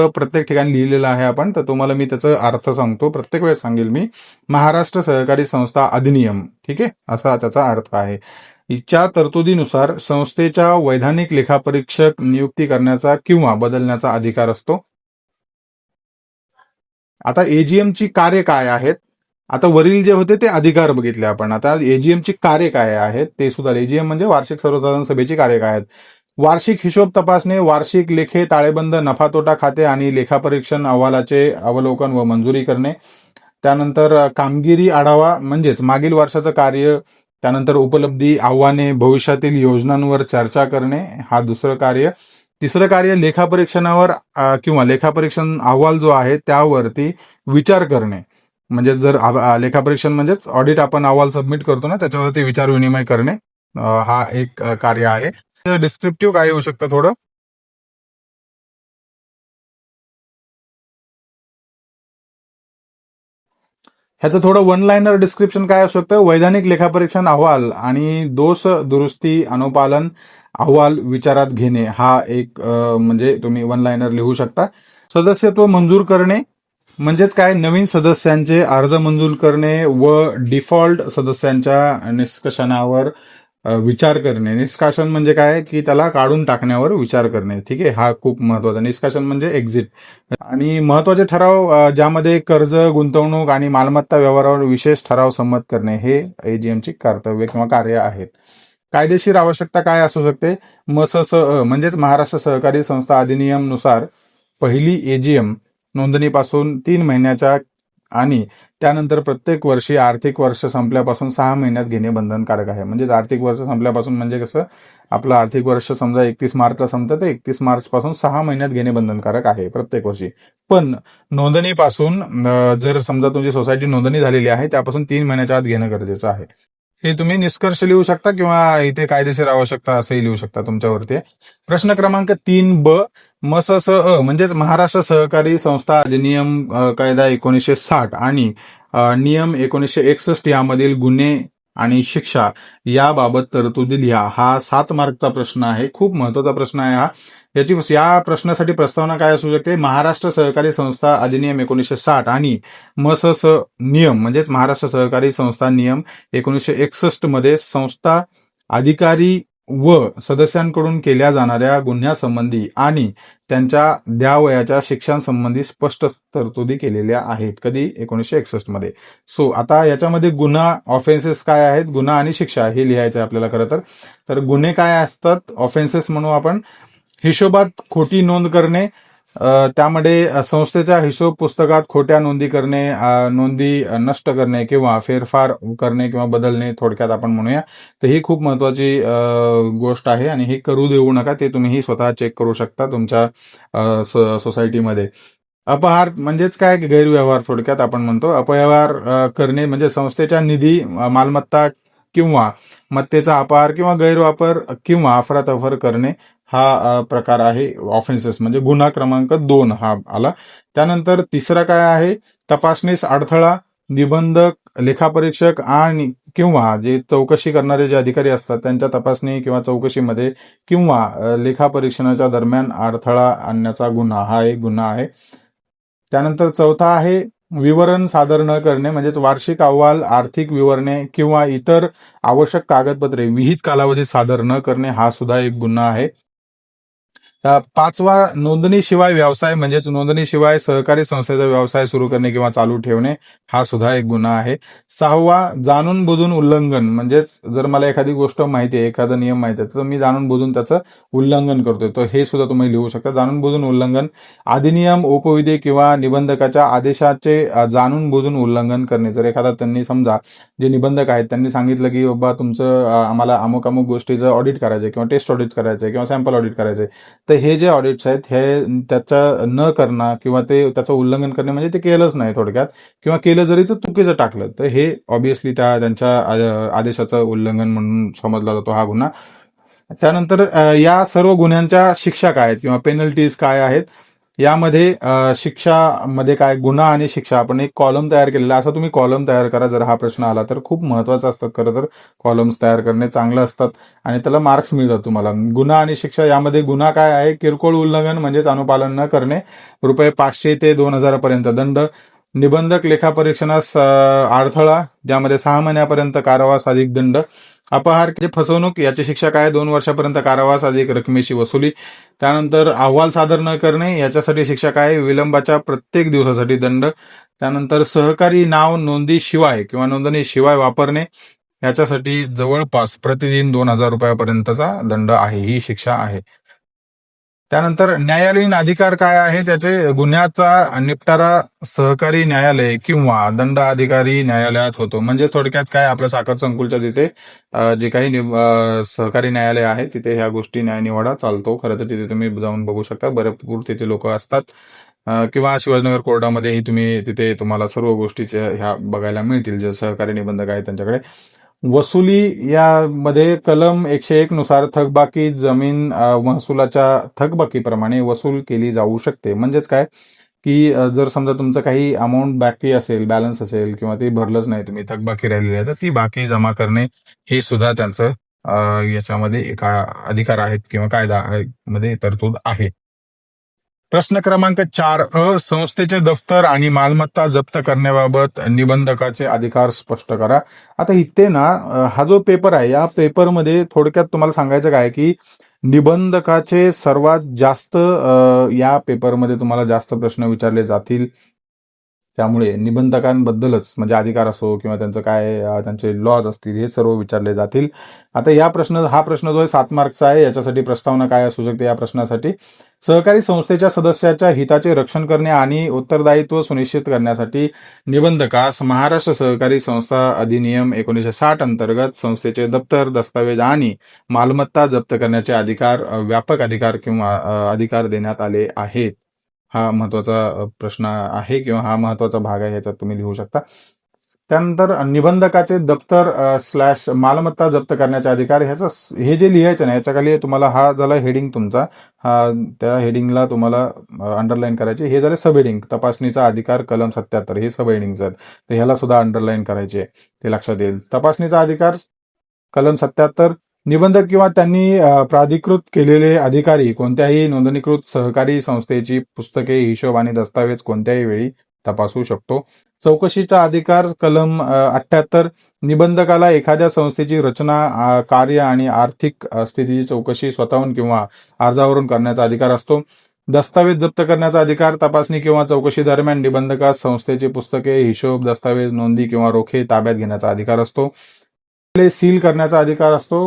प्रत्येक ठिकाणी लिहिलेलं आहे आपण, तर तुम्हाला मी त्याचा अर्थ सांगतो, प्रत्येक वेळेस सांगेल मी. महाराष्ट्र सहकारी संस्था अधिनियम, ठीक आहे, असा त्याचा अर्थ आहे. च्या तरतुदीनुसार संस्थेच्या वैधानिक लेखापरीक्षक नियुक्ती करण्याचा किंवा बदलण्याचा अधिकार असतो. आता एजीएमची कार्य काय आहेत? आता वरील जे होते ते अधिकार बघितले आपण. आता एजीएमची कार्य काय आहेत ते सुद्धा. एजीएम म्हणजे वार्षिक सर्वसाधारण सभेची कार्य काय आहेत? वार्षिक हिशोब तपासणे, वार्षिक लेखे, ताळेबंद, नफा तोटा खाते आणि लेखापरीक्षण अहवालाचे अवलोकन व मंजुरी करणे. त्यानंतर कामगिरी आढावा म्हणजेच मागील वर्षाचं कार्य, त्यानंतर उपलब्धी, आव्हाने, भविष्यातील योजनांवर चर्चा करणे, हा दुसरं कार्य. तिसरं कार्य लेखापरीक्षणावर किंवा लेखापरीक्षण अहवाल जो आहे त्यावरती विचार करणे. म्हणजे जर लेखापरीक्षण म्हणजेच ऑडिट आपण अहवाल सबमिट करतो ना, त्याच्यावरती विचार विनिमय करणे, हा एक कार्य आहे. डिस्क्रिप्टिव्ह काय येऊ शकतं थोडं, ह्याचं थोडं वन लाईनर डिस्क्रिप्शन काय असू शकतं? वैधानिक लेखापरीक्षण अहवाल आणि दोष दुरुस्ती अनुपालन अहवाल विचारात घेणे, हा एक म्हणजे तुम्ही वन लाईनर लिहू शकता. सदस्यत्व मंजूर करणे म्हणजेच काय? नवीन सदस्यांचे अर्ज मंजूर करणे व डिफॉल्ट सदस्यांच्या निष्कर्षणावर विचार करणे. निष्कासन म्हणजे काय की त्याला काढून टाकण्यावर विचार करणे, ठीक आहे, हा खूप महत्वाचा. निष्कासन म्हणजे एक्झिट. आणि महत्वाचे ठराव, ज्यामध्ये कर्ज, गुंतवणूक आणि मालमत्ता व्यवहारावर विशेष ठराव संमत करणे, हे एजीएमची कर्तव्य किंवा कार्य आहेत. कायदेशीर आवश्यकता काय असू शकते? म्हणजेच महाराष्ट्र सहकारी संस्था अधिनियम नुसार पहिली एजीएम नोंदणीपासून 3 महिन्याच्या आणि त्यानंतर प्रत्येक वर्षी आर्थिक वर्ष संपल्यापासून 6 महिन्यात घेणे बंधनकारक आहे. म्हणजेच आर्थिक वर्ष संपल्यापासून म्हणजे कसं, आपलं आर्थिक वर्ष समजा 31 मार्चला संपतं, तर 31 मार्च पासून 6 महिन्यात घेणे बंधनकारक आहे प्रत्येक वर्षी. पण नोंदणीपासून जर समजा तुमची सोसायटी नोंदणी झालेली आहे त्यापासून 3 महिन्याच्या आत घेणं गरजेचं आहे. हे तुम्ही निष्कर्ष लिहू शकता किंवा इथे कायदेशीर आवश्यकता असंही लिहू शकता, तुमच्यावरती आहे. प्रश्न क्रमांक 3ब, MSSअ म्हणजेच महाराष्ट्र सहकारी संस्था अधिनियम कायदा 1960 आणि नियम 1961 यामधील गुन्हे आणि शिक्षा याबाबत तरतुदी लिहा. हा 7 मार्कचा प्रश्न आहे. खूप महत्वाचा प्रश्न आहे हा. या प्रश्नासाठी प्रस्तावना काय असू शकते? महाराष्ट्र सहकारी संस्था अधिनियम 1960 आणि MSS नियम म्हणजेच महाराष्ट्र सहकारी संस्था नियम 1961 मध्ये संस्था अधिकारी व सदस्यांकडून केल्या जाणाऱ्या गुन्ह्यासंबंधी आणि त्यांच्या द्यावयाच्या शिक्षांसंबंधी स्पष्ट तरतुदी केलेल्या आहेत. कधी? 1961 मध्ये. सो आता याच्यामध्ये गुन्हा, ऑफेन्सेस काय आहेत, गुन्हा आणि शिक्षा हे लिहायचं आहे आपल्याला खरं तर. तर गुन्हे काय असतात, ऑफेन्सेस म्हणू आपण, हिशोबात खोटी नोंद करणे, त्यामध्ये संस्थेच्या हिशोब पुस्तकात खोट्या नोंदी करणे, नोंदी नष्ट करणे किंवा फेरफार करणे किंवा बदलणे, थोडक्यात आपण म्हणूया. तर ही खूप महत्वाची गोष्ट आहे आणि हे करू देऊ नका. ते तुम्ही स्वतः चेक करू शकता तुमच्या सोसायटीमध्ये. अपहार म्हणजेच काय, गैरव्यवहार थोडक्यात आपण म्हणतो. अपव्यवहार करणे म्हणजे संस्थेच्या निधी, मालमत्ता किंवा मत्तेचा अपहार किंवा गैरवापर किंवा अफरातफर करणे हा प्रकार आहे ऑफेन्सेस, म्हणजे गुन्हा क्रमांक 2 हा आला. त्यानंतर तिसरा काय आहे, तपासणीस अडथळा, निबंधक, लेखापरीक्षक आणि किंवा जे चौकशी करणारे जे अधिकारी असतात त्यांच्या तपासणी किंवा चौकशीमध्ये किंवा लेखापरीक्षणाच्या दरम्यान अडथळा आणण्याचा गुन्हा, हा एक गुन्हा आहे. त्यानंतर चौथा आहे विवरण सादर न करणे, म्हणजेच वार्षिक अहवाल, आर्थिक विवरणे किंवा इतर आवश्यक कागदपत्रे विहित कालावधीत सादर न करणे, हा सुद्धा एक गुन्हा आहे. पाचवा, नोंदणीशिवाय व्यवसाय म्हणजेच नोंदणीशिवाय सहकारी संस्थेचा व्यवसाय सुरू करणे किंवा चालू ठेवणे, हा सुद्धा एक गुन्हा आहे. सहावा, जाणून बुजून उल्लंघन, म्हणजेच जर मला एखादी गोष्ट माहिती आहे, एखादा नियम माहिती आहे, तर मी जाणून बुजून त्याचं उल्लंघन करतोय, तर हे सुद्धा तुम्ही लिहू शकता. जाणून बुजून उल्लंघन, अधिनियम, उपविधी किंवा निबंधकाच्या आदेशाचे जाणून बुजून उल्लंघन करणे. जर एखादा त्यांनी समजा जे निबंधक आहेत त्यांनी सांगितलं की बाबा तुमचं आम्हाला अमुक अमुक गोष्टीचं ऑडिट करायचंय किंवा टेस्ट ऑडिट करायचंय किंवा सॅम्पल ऑडिट करायचंय, तर हे जे ऑडिट्स आहेत हे त्याचं न करणं किंवा ते त्याचं उल्लंघन करणे म्हणजे ते केलंच नाही थोडक्यात, किंवा केलं जरी तर चुकीचं टाकलं, तर हे ऑब्व्हियसली त्यांच्या आदेशाचं उल्लंघन म्हणून समजला जातो हा गुन्हा. त्यानंतर या सर्व गुन्ह्यांच्या शिक्षा काय आहेत किंवा पेनल्टीज काय आहेत, यामध्ये शिक्षामध्ये काय, गुन्हा आणि शिक्षा, आपण एक कॉलम तयार केलेला, असा तुम्ही कॉलम तयार करा. जर हा प्रश्न आला तर खूप महत्वाचं असतात खरं तर कॉलम्स तयार करणे, चांगलं असतात आणि त्याला मार्क्स मिळतात तुम्हाला. गुन्हा आणि शिक्षा, यामध्ये गुन्हा काय आहे, किरकोळ उल्लंघन म्हणजेच अनुपालन न करणे, ₹500 ते 2000 पर्यंत दंड. निबंधक लेखापरीक्षणास अडथळा, ज्यामध्ये 6 महिन्यापर्यंत कारावास अधिक दंड. अपहार म्हणजे फसवणूक, याची शिक्षा काय, 2 वर्षापर्यंत कारावास अधिक रकमेची वसुली. त्यानंतर अहवाल सादर न करणे, याच्यासाठी शिक्षा काय, विलंबाच्या प्रत्येक दिवसासाठी दंड. त्यानंतर सहकारी नाव नोंदीशिवाय किंवा नोंदणीशिवाय वापरणे, याच्यासाठी जवळपास प्रतिदिन 2000 रुपयापर्यंतचा दंड आहे, ही शिक्षा आहे. त्यानंतर न्यायालयीन अधिकार काय आहे, त्याचे गुन्ह्याचा निपटारा सहकारी न्यायालय किंवा दंड अधिकारी न्यायालयात होतो. म्हणजे थोडक्यात काय, आपल्या साखर संकुलच्या तिथे जे काही सहकारी न्यायालय आहे तिथे ह्या गोष्टी न्यायनिवाडा चालतो. खरं तर तिथे तुम्ही जाऊन बघू शकता, भरपूर तिथे लोक असतात. किंवा शिवाजीनगर कोर्टामध्येही तिथे तुम्हाला सर्व गोष्टीच्या ह्या बघायला मिळतील, जे सहकारी निबंधक आहेत त्यांच्याकडे. वसुली, यामध्ये कलम 101 नुसार थकबाकी जमीन महसुलाच्या थकबाकीप्रमाणे वसूल केली जाऊ शकते. म्हणजेच काय की जर समजा तुमचं काही अमाऊंट बाकी असेल, बॅलन्स असेल किंवा ते भरलंच नाही, तुम्ही थकबाकी राहिलेली आहे, तर ती बाकी जमा करणे, हे सुद्धा त्यांचं याच्यामध्ये एक अधिकार आहेत किंवा कायदा मध्ये तरतूद आहे. प्रश्न क्रमांक 4, संस्थेचे दफ्तर आणि मालमत्ता जप्त करण्याबाबत निबंधकाचे अधिकार स्पष्ट करा. आता इथे ना हा जो पेपर आहे, या पेपरमध्ये थोडक्यात तुम्हाला सांगायचं काय की निबंधकाचे सर्वात जास्त या पेपरमध्ये तुम्हाला जास्त प्रश्न विचारले जातील. त्यामुळे निबंधकांबद्दलच म्हणजे अधिकार असो किंवा त्यांचं काय त्यांचे लॉज असतील हे सर्व विचारले जातील. आता हा प्रश्न जो आहे 7 मार्कचा आहे. याच्यासाठी प्रस्तावना काय असू शकते या प्रश्नासाठी? सहकारी संस्थेच्या सदस्याच्या हिताचे रक्षण करणे आणि उत्तरदायित्व सुनिश्चित करण्यासाठी निबंधकास महाराष्ट्र सहकारी संस्था अधिनियम 1960 अंतर्गत संस्थेचे दप्तर, दस्तावेज आणि मालमत्ता जप्त करण्याचे व्यापक अधिकार किंवा अधिकार देण्यात आले आहेत. हा महत्वाचा प्रश्न आहे किंवा हा महत्वाचा भाग आहे, याच्यात तुम्ही लिहू शकता. त्यानंतर निबंधकाचे दप्तर / मालमत्ता जप्त करण्याचे अधिकार, हे जे लिहायचं ना याच्या खाली तुम्हाला हा झाला हेडिंग तुमचा, त्या हेडिंगला तुम्हाला अंडरलाईन करायचे. हे झाले सब हेडिंग, तपासणीचा अधिकार कलम 77 हे सब हेडिंग आहेत, तर ह्याला सुद्धा अंडरलाईन करायचे, ते लक्षात येईल. तपासणीचा अधिकार कलम 77, निबंधक किंवा त्यांनी प्राधिकृत केलेले अधिकारी कोणत्याही नोंदणीकृत सहकारी संस्थेची पुस्तके, हिशोब आणि दस्तावेज कोणत्याही वेळी तपासू शकतो. चौकशीचा अधिकार कलम 78, निबंधकाला एखाद्या संस्थेची रचना, कार्य आणि आर्थिक स्थितीची चौकशी स्वतःहून किंवा अर्जावरून करण्याचा अधिकार असतो. दस्तावेज जप्त करण्याचा अधिकार, तपासणी किंवा चौकशी दरम्यान निबंधकास संस्थेची पुस्तके, हिशोब, दस्तावेज, नोंदी किंवा रोखे ताब्यात घेण्याचा अधिकार असतो. सील करण्याचा अधिकार असतो.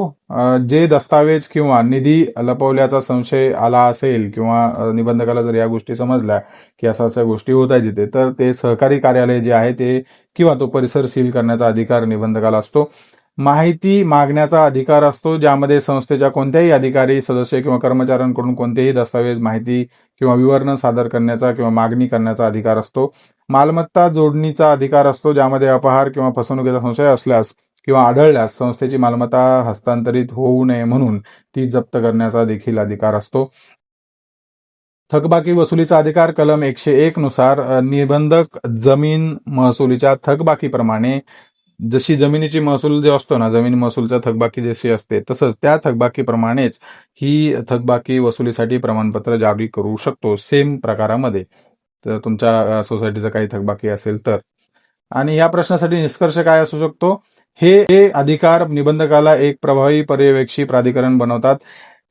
जे दस्तावेज किंवा निधी लपवल्याचा संशय आला असेल किंवा निबंधकाला जर या गोष्टी समजल्या की अशा गोष्टी होत आहेत तिथे, तर ते सहकारी कार्यालय जे आहे ते किंवा तो परिसर सील करण्याचा अधिकार निबंधकाला असतो. माहिती मागण्याचा अधिकार असतो, ज्यामध्ये संस्थेच्या कोणत्याही अधिकारी, सदस्य किंवा कर्मचाऱ्यांकडून कोणतेही दस्तावेज, माहिती किंवा विवरण सादर करण्याचा किंवा मागणी करण्याचा अधिकार असतो. मालमत्ता जोडणीचा अधिकार असतो, ज्यामध्ये अपहार किंवा फसवणुकीचा संशय असल्यास किंवा आढळल्यास संस्थेची मालमत्ता हस्तांतरित होऊ नये म्हणून ती जप्त करण्याचा देखील अधिकार असतो. थकबाकी वसुलीचा अधिकार कलम 101 नुसार निबंधक जमीन महसुलीच्या थकबाकीप्रमाणे, जशी जमिनीची महसूल जे असतो ना, जमीन महसूलच्या थकबाकी जशी असते तसंच त्या थकबाकीप्रमाणेच ही थकबाकी वसुलीसाठी प्रमाणपत्र जारी करू शकतो, सेम प्रकारामध्ये. तर तुमच्या सोसायटीचं काही थकबाकी असेल तर. आणि या प्रश्नासाठी निष्कर्ष काय असू शकतो? हे अधिकार निबंधकाला एक प्रभावी पर्यवेक्षी प्राधिकरण बनवतात.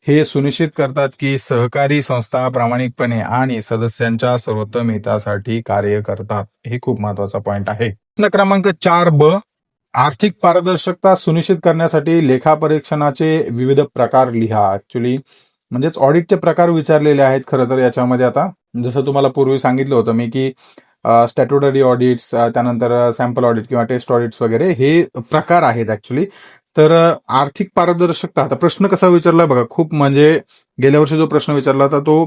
हे सुनिश्चित करतात की सहकारी संस्था प्रामाणिकपणे आणि सदस्यांच्या सर्वोत्तम हितासाठी कार्य करतात. हे खूप महत्वाचा पॉइंट आहे. प्रश्न क्रमांक 4ब, आर्थिक पारदर्शकता सुनिश्चित करण्यासाठी लेखापरीक्षणाचे विविध प्रकार लिहा. ऍक्च्युली म्हणजेच ऑडिटचे प्रकार विचारलेले आहेत खरं तर याच्यामध्ये. आता जसं तुम्हाला पूर्वी सांगितलं होतं मी की स्टॅट्युटरी ऑडिट्स, त्यानंतर सॅम्पल ऑडिट किंवा टेस्ट ऑडिट्स वगैरे हे प्रकार आहेत ऍक्च्युली. तर आर्थिक पारदर्शकता, आता प्रश्न कसा विचारला बघा, खूप म्हणजे गेल्या वर्षी जो प्रश्न विचारला होता तो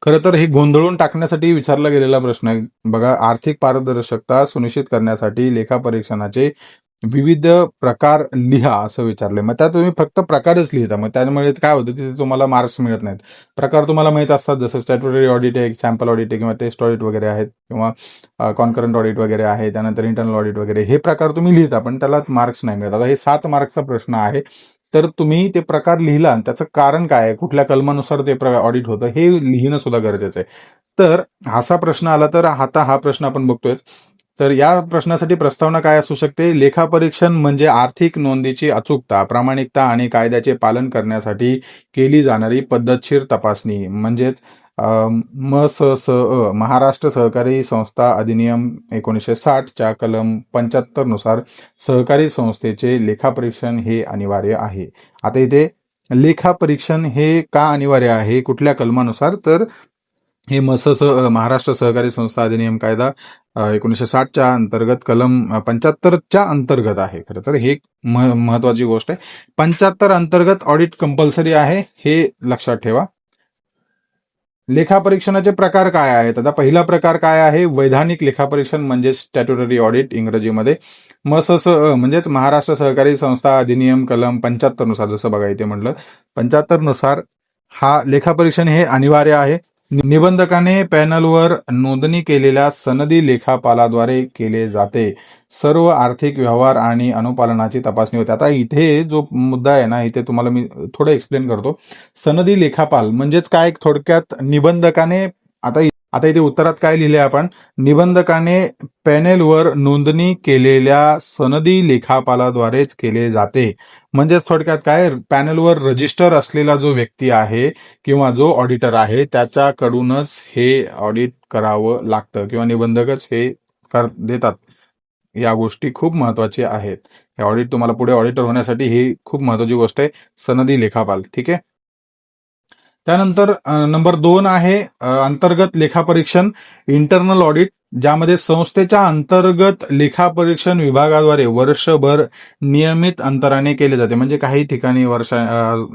खरं तर हे गोंधळून टाकण्यासाठी विचारला गेलेला प्रश्न आहे बघा. आर्थिक पारदर्शकता सुनिश्चित करण्यासाठी लेखापरीक्षणाचे विविध प्रकार लिहा असं विचारलंय. मग त्यात तुम्ही फक्त प्रकारच लिहिता, मग त्यामुळे काय होतं तिथे तुम्हाला मार्क्स मिळत नाहीत. प्रकार तुम्हाला माहित असतात, जसं स्टॅट्युटरी ऑडिट आहे, सॅम्पल ऑडिट आहे किंवा टेस्ट ऑडिट वगैरे आहेत किंवा कॉन्करंट ऑडिट वगैरे आहे, त्यानंतर इंटरनल ऑडिट वगैरे, हे प्रकार तुम्ही लिहिता पण त्याला मार्क्स नाही मिळत. आता हे 7 मार्क्सचा प्रश्न आहे, तर तुम्ही ते प्रकार लिहिला आणि त्याचं कारण काय आहे, कुठल्या कलमानुसार ते ऑडिट होतं हे लिहिणं सुद्धा गरजेचं आहे. तर असा प्रश्न आला तर आता हा प्रश्न आपण बघतोय. तर या प्रश्नासाठी प्रस्तावना काय असू शकते? लेखापरीक्षण म्हणजे आर्थिक नोंदीची अचूकता, प्रामाणिकता आणि कायद्याचे पालन करण्यासाठी केली जाणारी पद्धतशीर तपासणी. म्हणजेच महाराष्ट्र सहकारी संस्था अधिनियम 1960च्या कलम 75 नुसार सहकारी संस्थेचे लेखापरीक्षण हे अनिवार्य आहे. आता इथे लेखापरीक्षण हे का अनिवार्य आहे, कुठल्या कलमानुसार? तर हे महाराष्ट्र सहकारी संस्था अधिनियम कायदा 1960च्या अंतर्गत कलम 75च्या अंतर्गत आहे. खरं तर हे महत्वाची गोष्ट आहे. 75 अंतर्गत ऑडिट कंपल्सरी आहे, हे लक्षात ठेवा. लेखापरीक्षणाचे प्रकार काय आहेत? आता पहिला प्रकार काय आहे? वैधानिक लेखापरीक्षण म्हणजे स्टॅट्युटरी ऑडिट इंग्रजीमध्ये. म्हणजेच महाराष्ट्र सहकारी संस्था अधिनियम कलम 75 नुसार, जसं बघा इथे म्हटलं 75 नुसार हा लेखापरीक्षण हे अनिवार्य आहे. निबंधकाने पॅनलवर नोंदणी केलेल्या सनदी लेखापालाद्वारे केले जाते. सर्व आर्थिक व्यवहार आणि अनुपालनाची तपासणी होते. आता इथे जो मुद्दा आहे ना, इथे तुम्हाला मी थोडं एक्सप्लेन करतो. सनदी लेखापाल म्हणजेच काय? थोडक्यात निबंधकाने, आता इथे उत्तरात काय लिहिले आपण? निबंधकाने पॅनेलवर नोंदणी केलेल्या सनदी लेखापालाद्वारेच केले जाते. म्हणजेच थोडक्यात काय? पॅनलवर रजिस्टर असलेला जो व्यक्ती आहे किंवा जो ऑडिटर आहे त्याच्याकडूनच हे ऑडिट करावं लागतं किंवा निबंधकच हे देतात या गोष्टी खूप महत्वाच्या आहेत. हे ऑडिट तुम्हाला पुढे ऑडिटर होण्यासाठी ही खूप महत्वाची गोष्ट आहे, सनदी लेखापाल. ठीक आहे. त्यानंतर नंबर 2 आहे अंतर्गत लेखापरीक्षण, इंटरनल ऑडिट, ज्यामध्ये संस्थेच्या अंतर्गत लेखापरीक्षण विभागाद्वारे वर्षभर नियमित अंतराने केले जाते. म्हणजे काही ठिकाणी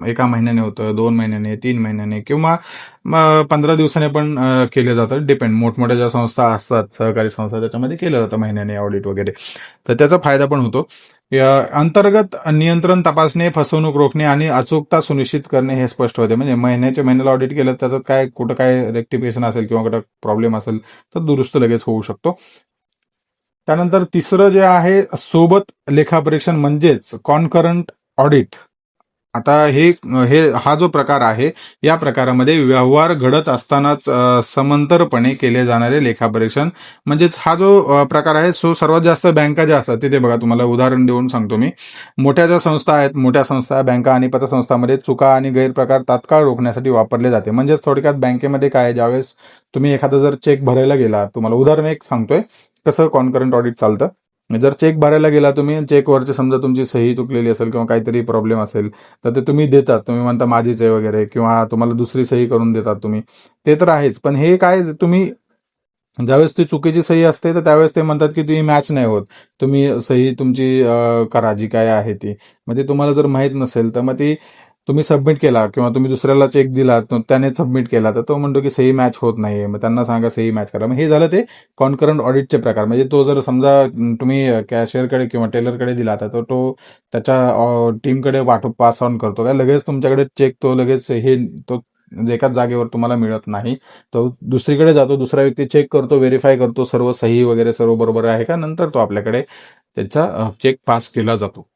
एका महिन्याने होतं, 2 महिन्याने, 3 महिन्याने किंवा 15 दिवसाने पण केले जातं. डिपेंड, मोठमोठ्या ज्या संस्था असतात, सहकारी संस्था, त्याच्यामध्ये केलं जातं महिन्याने ऑडिट वगैरे. तर त्याचा फायदा पण होतो. अंतर्गत नियंत्रण तपासणे, फसवणूक रोखणे आणि अचूकता सुनिश्चित करणे हे स्पष्ट होते. म्हणजे महिन्याला ऑडिट केलं, त्याच्यात काय कुठं काय रेक्टिफिकेशन असेल किंवा कुठं प्रॉब्लेम असेल तर दुरुस्त लगेच होऊ शकतो. त्यानंतर तिसरं जे आहे सोबत लेखापरीक्षण म्हणजेच कॉन्करंट ऑडिट. आता हा जो प्रकार आहे, या प्रकारामध्ये व्यवहार घडत असतानाच समांतरपणे केले जाणारे लेखापरीक्षण. म्हणजेच हा जो प्रकार आहे, सर्वात जास्त बँका ज्या असतात तिथे बघा, तुम्हाला उदाहरण देऊन सांगतो मी. मोठ्या ज्या संस्था आहेत, मोठ्या संस्था, बँका आणि पतसंस्थांमध्ये चुका आणि गैरप्रकार तात्काळ रोखण्यासाठी वापरले जाते. म्हणजेच थोडक्यात बँकेमध्ये काय, ज्यावेळेस तुम्ही एखादा जर चेक भरायला गेला, तुम्हाला उदाहरण एक सांगतोय कसं कॉन्करंट ऑडिट चालतं. जर चेक भरायला गेला तुम्ही, चेकवरची समजा तुमची सही चुकलेली असेल किंवा काहीतरी प्रॉब्लेम असेल, तर ते तुम्ही देतात, तुम्ही म्हणता माझीच आहे वगैरे, किंवा तुम्हाला दुसरी सही करून देतात तुम्ही, ते तर आहेच. पण हे काय, तुम्ही ज्यावेळेस ती चुकीची सही असते तर त्यावेळेस ते म्हणतात की तुम्ही मॅच नाही होत, तुम्ही सही तुमची करा जी काय आहे ती. म्हणजे तुम्हाला जर माहीत नसेल तर मग ती तुम्ही सबमिट केला किंवा तुम्ही दुसऱ्याला चेक दिला, त्याने सबमिट केला, तर तो म्हणतो की सही मॅच होत नाहीये, मग त्यांना सांगा सही मॅच करा. मग हे झालं ते कॉन्करंट ऑडिटचे प्रकार. म्हणजे तो जर समजा तुम्ही कॅशियरकडे किंवा टेलरकडे दिला, तर तो त्याच्या टीमकडे पास ऑन करतो, काय लगेच तुमच्याकडे चेक तो लगेच तो एकाच जागेवर तुम्हाला मिळत नाही, तो दुसरीकडे जातो, दुसरा व्यक्ती चेक करतो, व्हेरीफाय करतो सर्व सही वगैरे सर्व बरोबर आहे का, नंतर तो आपल्याकडे त्याचा चेक पास केला जातो.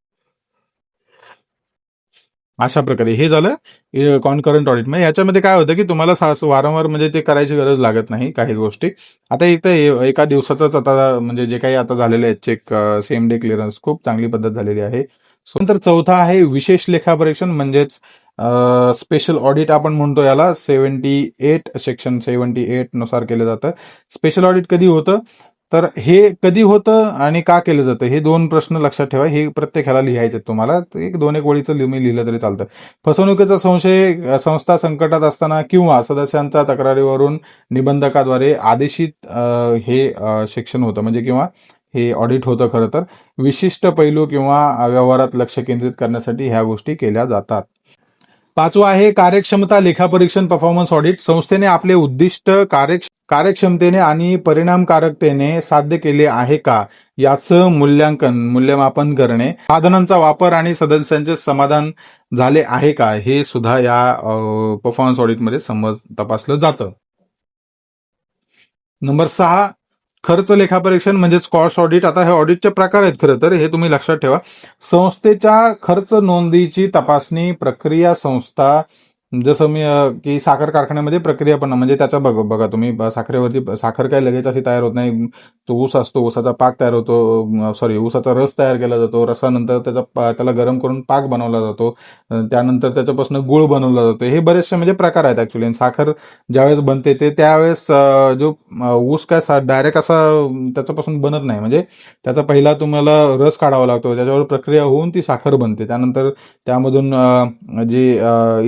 अशा प्रकारे हे झालं कॉन्करंट ऑडिट. मग याच्यामध्ये काय होतं की तुम्हाला वारंवार म्हणजे ते करायची गरज लागत नाही काही गोष्टी. आता इथं एका दिवसाचाच आता म्हणजे जे काही आता झालेले आहेत चेक, सेम डे क्लिअरन्स, खूप चांगली पद्धत झालेली आहे. नंतर चौथा आहे विशेष लेखापरीक्षण, म्हणजेच स्पेशल ऑडिट आपण म्हणतो याला. 78 सेक्शन 78 नुसार केलं जातं. स्पेशल ऑडिट कधी होतं, तर हे कधी होतं आणि का केलं जातं, हे 2 प्रश्न लक्षात ठेवा. हे प्रत्येक ह्याला लिहायचे तुम्हाला. एक 2-1 ओळीचं मी लिहिलं तरी चालतं. फसवणुकीचा संशय संस्था संकटात असताना किंवा सदस्यांच्या तक्रारीवरून निबंधकाद्वारे आदेशित हे सेक्शन होतं, म्हणजे किंवा हे ऑडिट होतं. खरं तर विशिष्ट पैलू किंवा व्यवहारात लक्ष केंद्रित करण्यासाठी ह्या गोष्टी केल्या जातात. 5वं आहे कार्यक्षमता लेखापरीक्षण, परफॉर्मन्स ऑडिट. संस्थेने आपले उद्दिष्ट कार्यक्षमतेने आणि परिणामकारकतेने साध्य केले आहे का याचं मूल्यमापन करणे. साधनांचा वापर आणि सदस्यांचे समाधान झाले आहे का, हे सुद्धा या परफॉर्मन्स ऑडिटमध्ये तपासलं जातं. नंबर 6 खर्च लेखापरीक्षण, म्हणजेच कॉस्ट ऑडिट. आता हे ऑडिटचे प्रकार आहेत खरं तर, हे तुम्ही लक्षात ठेवा. संस्थेच्या खर्च नोंदीची तपासणी प्रक्रिया. संस्था जसं मी की साखर कारखान्यामध्ये प्रक्रिया पण, म्हणजे त्याच्या बघा तुम्ही साखरेवरती साखर काय लगेच अशी तयार होत नाही. तो ऊस असतो, ऊसाचा पाक तयार होतो, ऊसाचा रस तयार केला जातो, रसानंतर त्याला गरम करून पाक बनवला जातो, त्यानंतर त्याच्यापासून गुळ बनवला जातो. हे बरेचसे म्हणजे प्रकार आहेत ऍक्च्युली. साखर ज्यावेळेस बनते ते त्यावेळेस जो ऊस काय डायरेक्ट असा त्याच्यापासून बनत नाही, म्हणजे त्याचा पहिला तुम्हाला रस काढावा लागतो, त्याच्यावर प्रक्रिया होऊन ती साखर बनते, त्यानंतर त्यामधून जे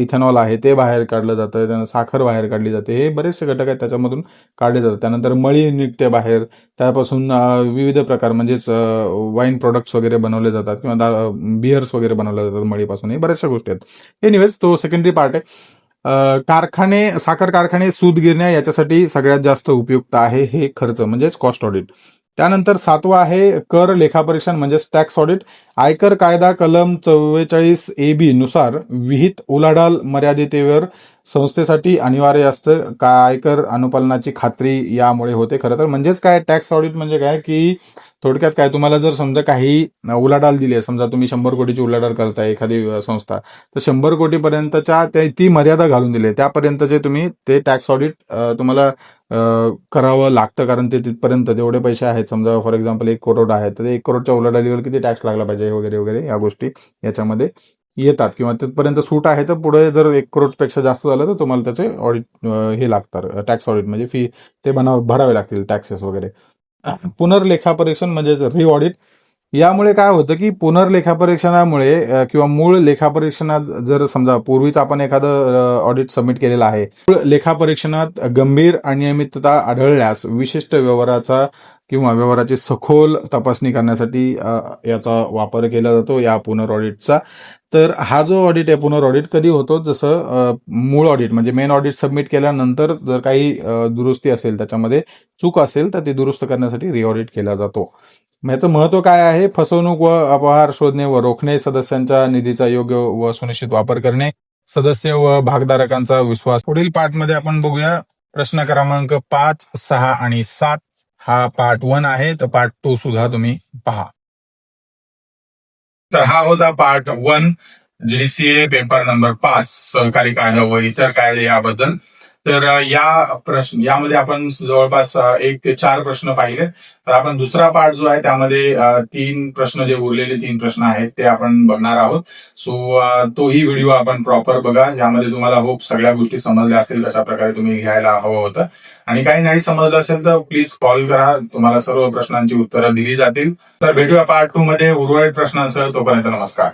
इथेनॉल आहे ते बाहेर काढलं जातं, त्यानंतर साखर बाहेर काढली जाते. हे बरेचसे घटक आहेत त्याच्यामधून काढले जातात. त्यानंतर मळी निघते बाहेर, त्यापासून विविध प्रकार म्हणजेच वाईन प्रोडक्ट्स वगैरे बनवले जातात किंवा बिअर्स वगैरे बनवले जातात मळीपासून. हे बऱ्याचशा गोष्टी आहेत. एनिवेज तो सेकंडरी पार्ट आहे. साखर कारखाने सूतगिरण्या याच्यासाठी सगळ्यात जास्त उपयुक्त आहे हे खर्च, म्हणजेच कॉस्ट ऑडिट. त्यानंतर 7वं आहे कर लेखापरीक्षण, म्हणजेच टॅक्स ऑडिट. आयकर कायदा कलम 44AB नुसार विहित उलाढाल मर्यादेवर संस्थेसाठी अनिवार्य असतं का आयकर अनुपालनाची खात्री यामुळे होते. खरं तर म्हणजेच काय टॅक्स ऑडिट म्हणजे काय की थोडक्यात काय, तुम्हाला जर समजा काही उलाढाल दिली आहे, समजा तुम्ही 100 कोटीची उलाढाल करताय एखादी संस्था, तर 100 कोटीपर्यंतच्या ती मर्यादा घालून दिली, त्यापर्यंतचे तुम्ही ते टॅक्स ऑडिट तुम्हाला करावं लागतं, कारण ते तिथपर्यंत तेवढे पैसे आहेत. समजा फॉर एक्झाम्पल 1 करोड आहे, तर 1 करोडच्या उलाढालीवर किती टॅक्स लागला पाहिजे वगैरे वगैरे, या गोष्टी याच्यामध्ये येतात. किंवा तिथपर्यंत सूट आहे, तर पुढे जर 1 करोडपेक्षा जास्त झालं तर तुम्हाला त्याचे ऑडिट हे लागतात, टॅक्स ऑडिट म्हणजे फी ते भरावे लागतील, टॅक्सेस वगैरे. पुनर्लेखापरीक्षण म्हणजेच रिऑडिट. यामुळे काय होतं की पुनर्लेखापरीक्षणामुळे किंवा मूळ लेखापरीक्षणात जर समजा पूर्वीच आपण एखादं ऑडिट सबमिट केलेलं आहे, मूळ लेखापरीक्षणात गंभीर अनियमितता आढळल्यास विशिष्ट व्यवहाराचा किंवा व्यवहाराची सखोल तपासणी करण्यासाठी याचा वापर केला जातो या पुनर्ऑडिटचा. तर हा जो ऑडिट आहे पुनर्ऑडिट कधी होतो, जसं मूळ ऑडिट म्हणजे मेन ऑडिट सबमिट केल्यानंतर जर काही दुरुस्ती असेल, त्याच्यामध्ये चूक असेल तर ती दुरुस्त करण्यासाठी रिऑडिट केला जातो. याचं महत्व काय आहे? फसवणूक व अपहार शोधणे व रोखणे, सदस्यांच्या निधीचा योग्य व सुनिश्चित वापर करणे, सदस्य व भागधारकांचा विश्वास. पुढील पार्टमध्ये आपण बघूया प्रश्न क्रमांक 5, 6 आणि 7. हा पार्ट 1 आहे, तर पार्ट 2 सुद्धा तुम्ही पहा. तर हा होता पार्ट 1 जीडीसीए पेपर नंबर 5 सहकारी कायदा व इतर कायदे याबद्दल. तर यामध्ये आपण जवळपास 1 ते 4 प्रश्न पाहिले. तर आपण दुसरा पार्ट जो आहे त्यामध्ये 3 प्रश्न, जे उरलेले 3 प्रश्न आहेत ते आपण बघणार आहोत. सो तोही व्हिडिओ आपण प्रॉपर बघा, ज्यामध्ये तुम्हाला होप सगळ्या गोष्टी समजल्या असेल, कशा प्रकारे तुम्ही लिहायला हवं होतं. आणि काही नाही समजलं असेल तर प्लीज कॉल करा, तुम्हाला सर्व प्रश्नांची उत्तरं दिली जातील. तर भेटूया पार्ट 2 मध्ये उर्वरित प्रश्नांसह. तोपर्यंत नमस्कार.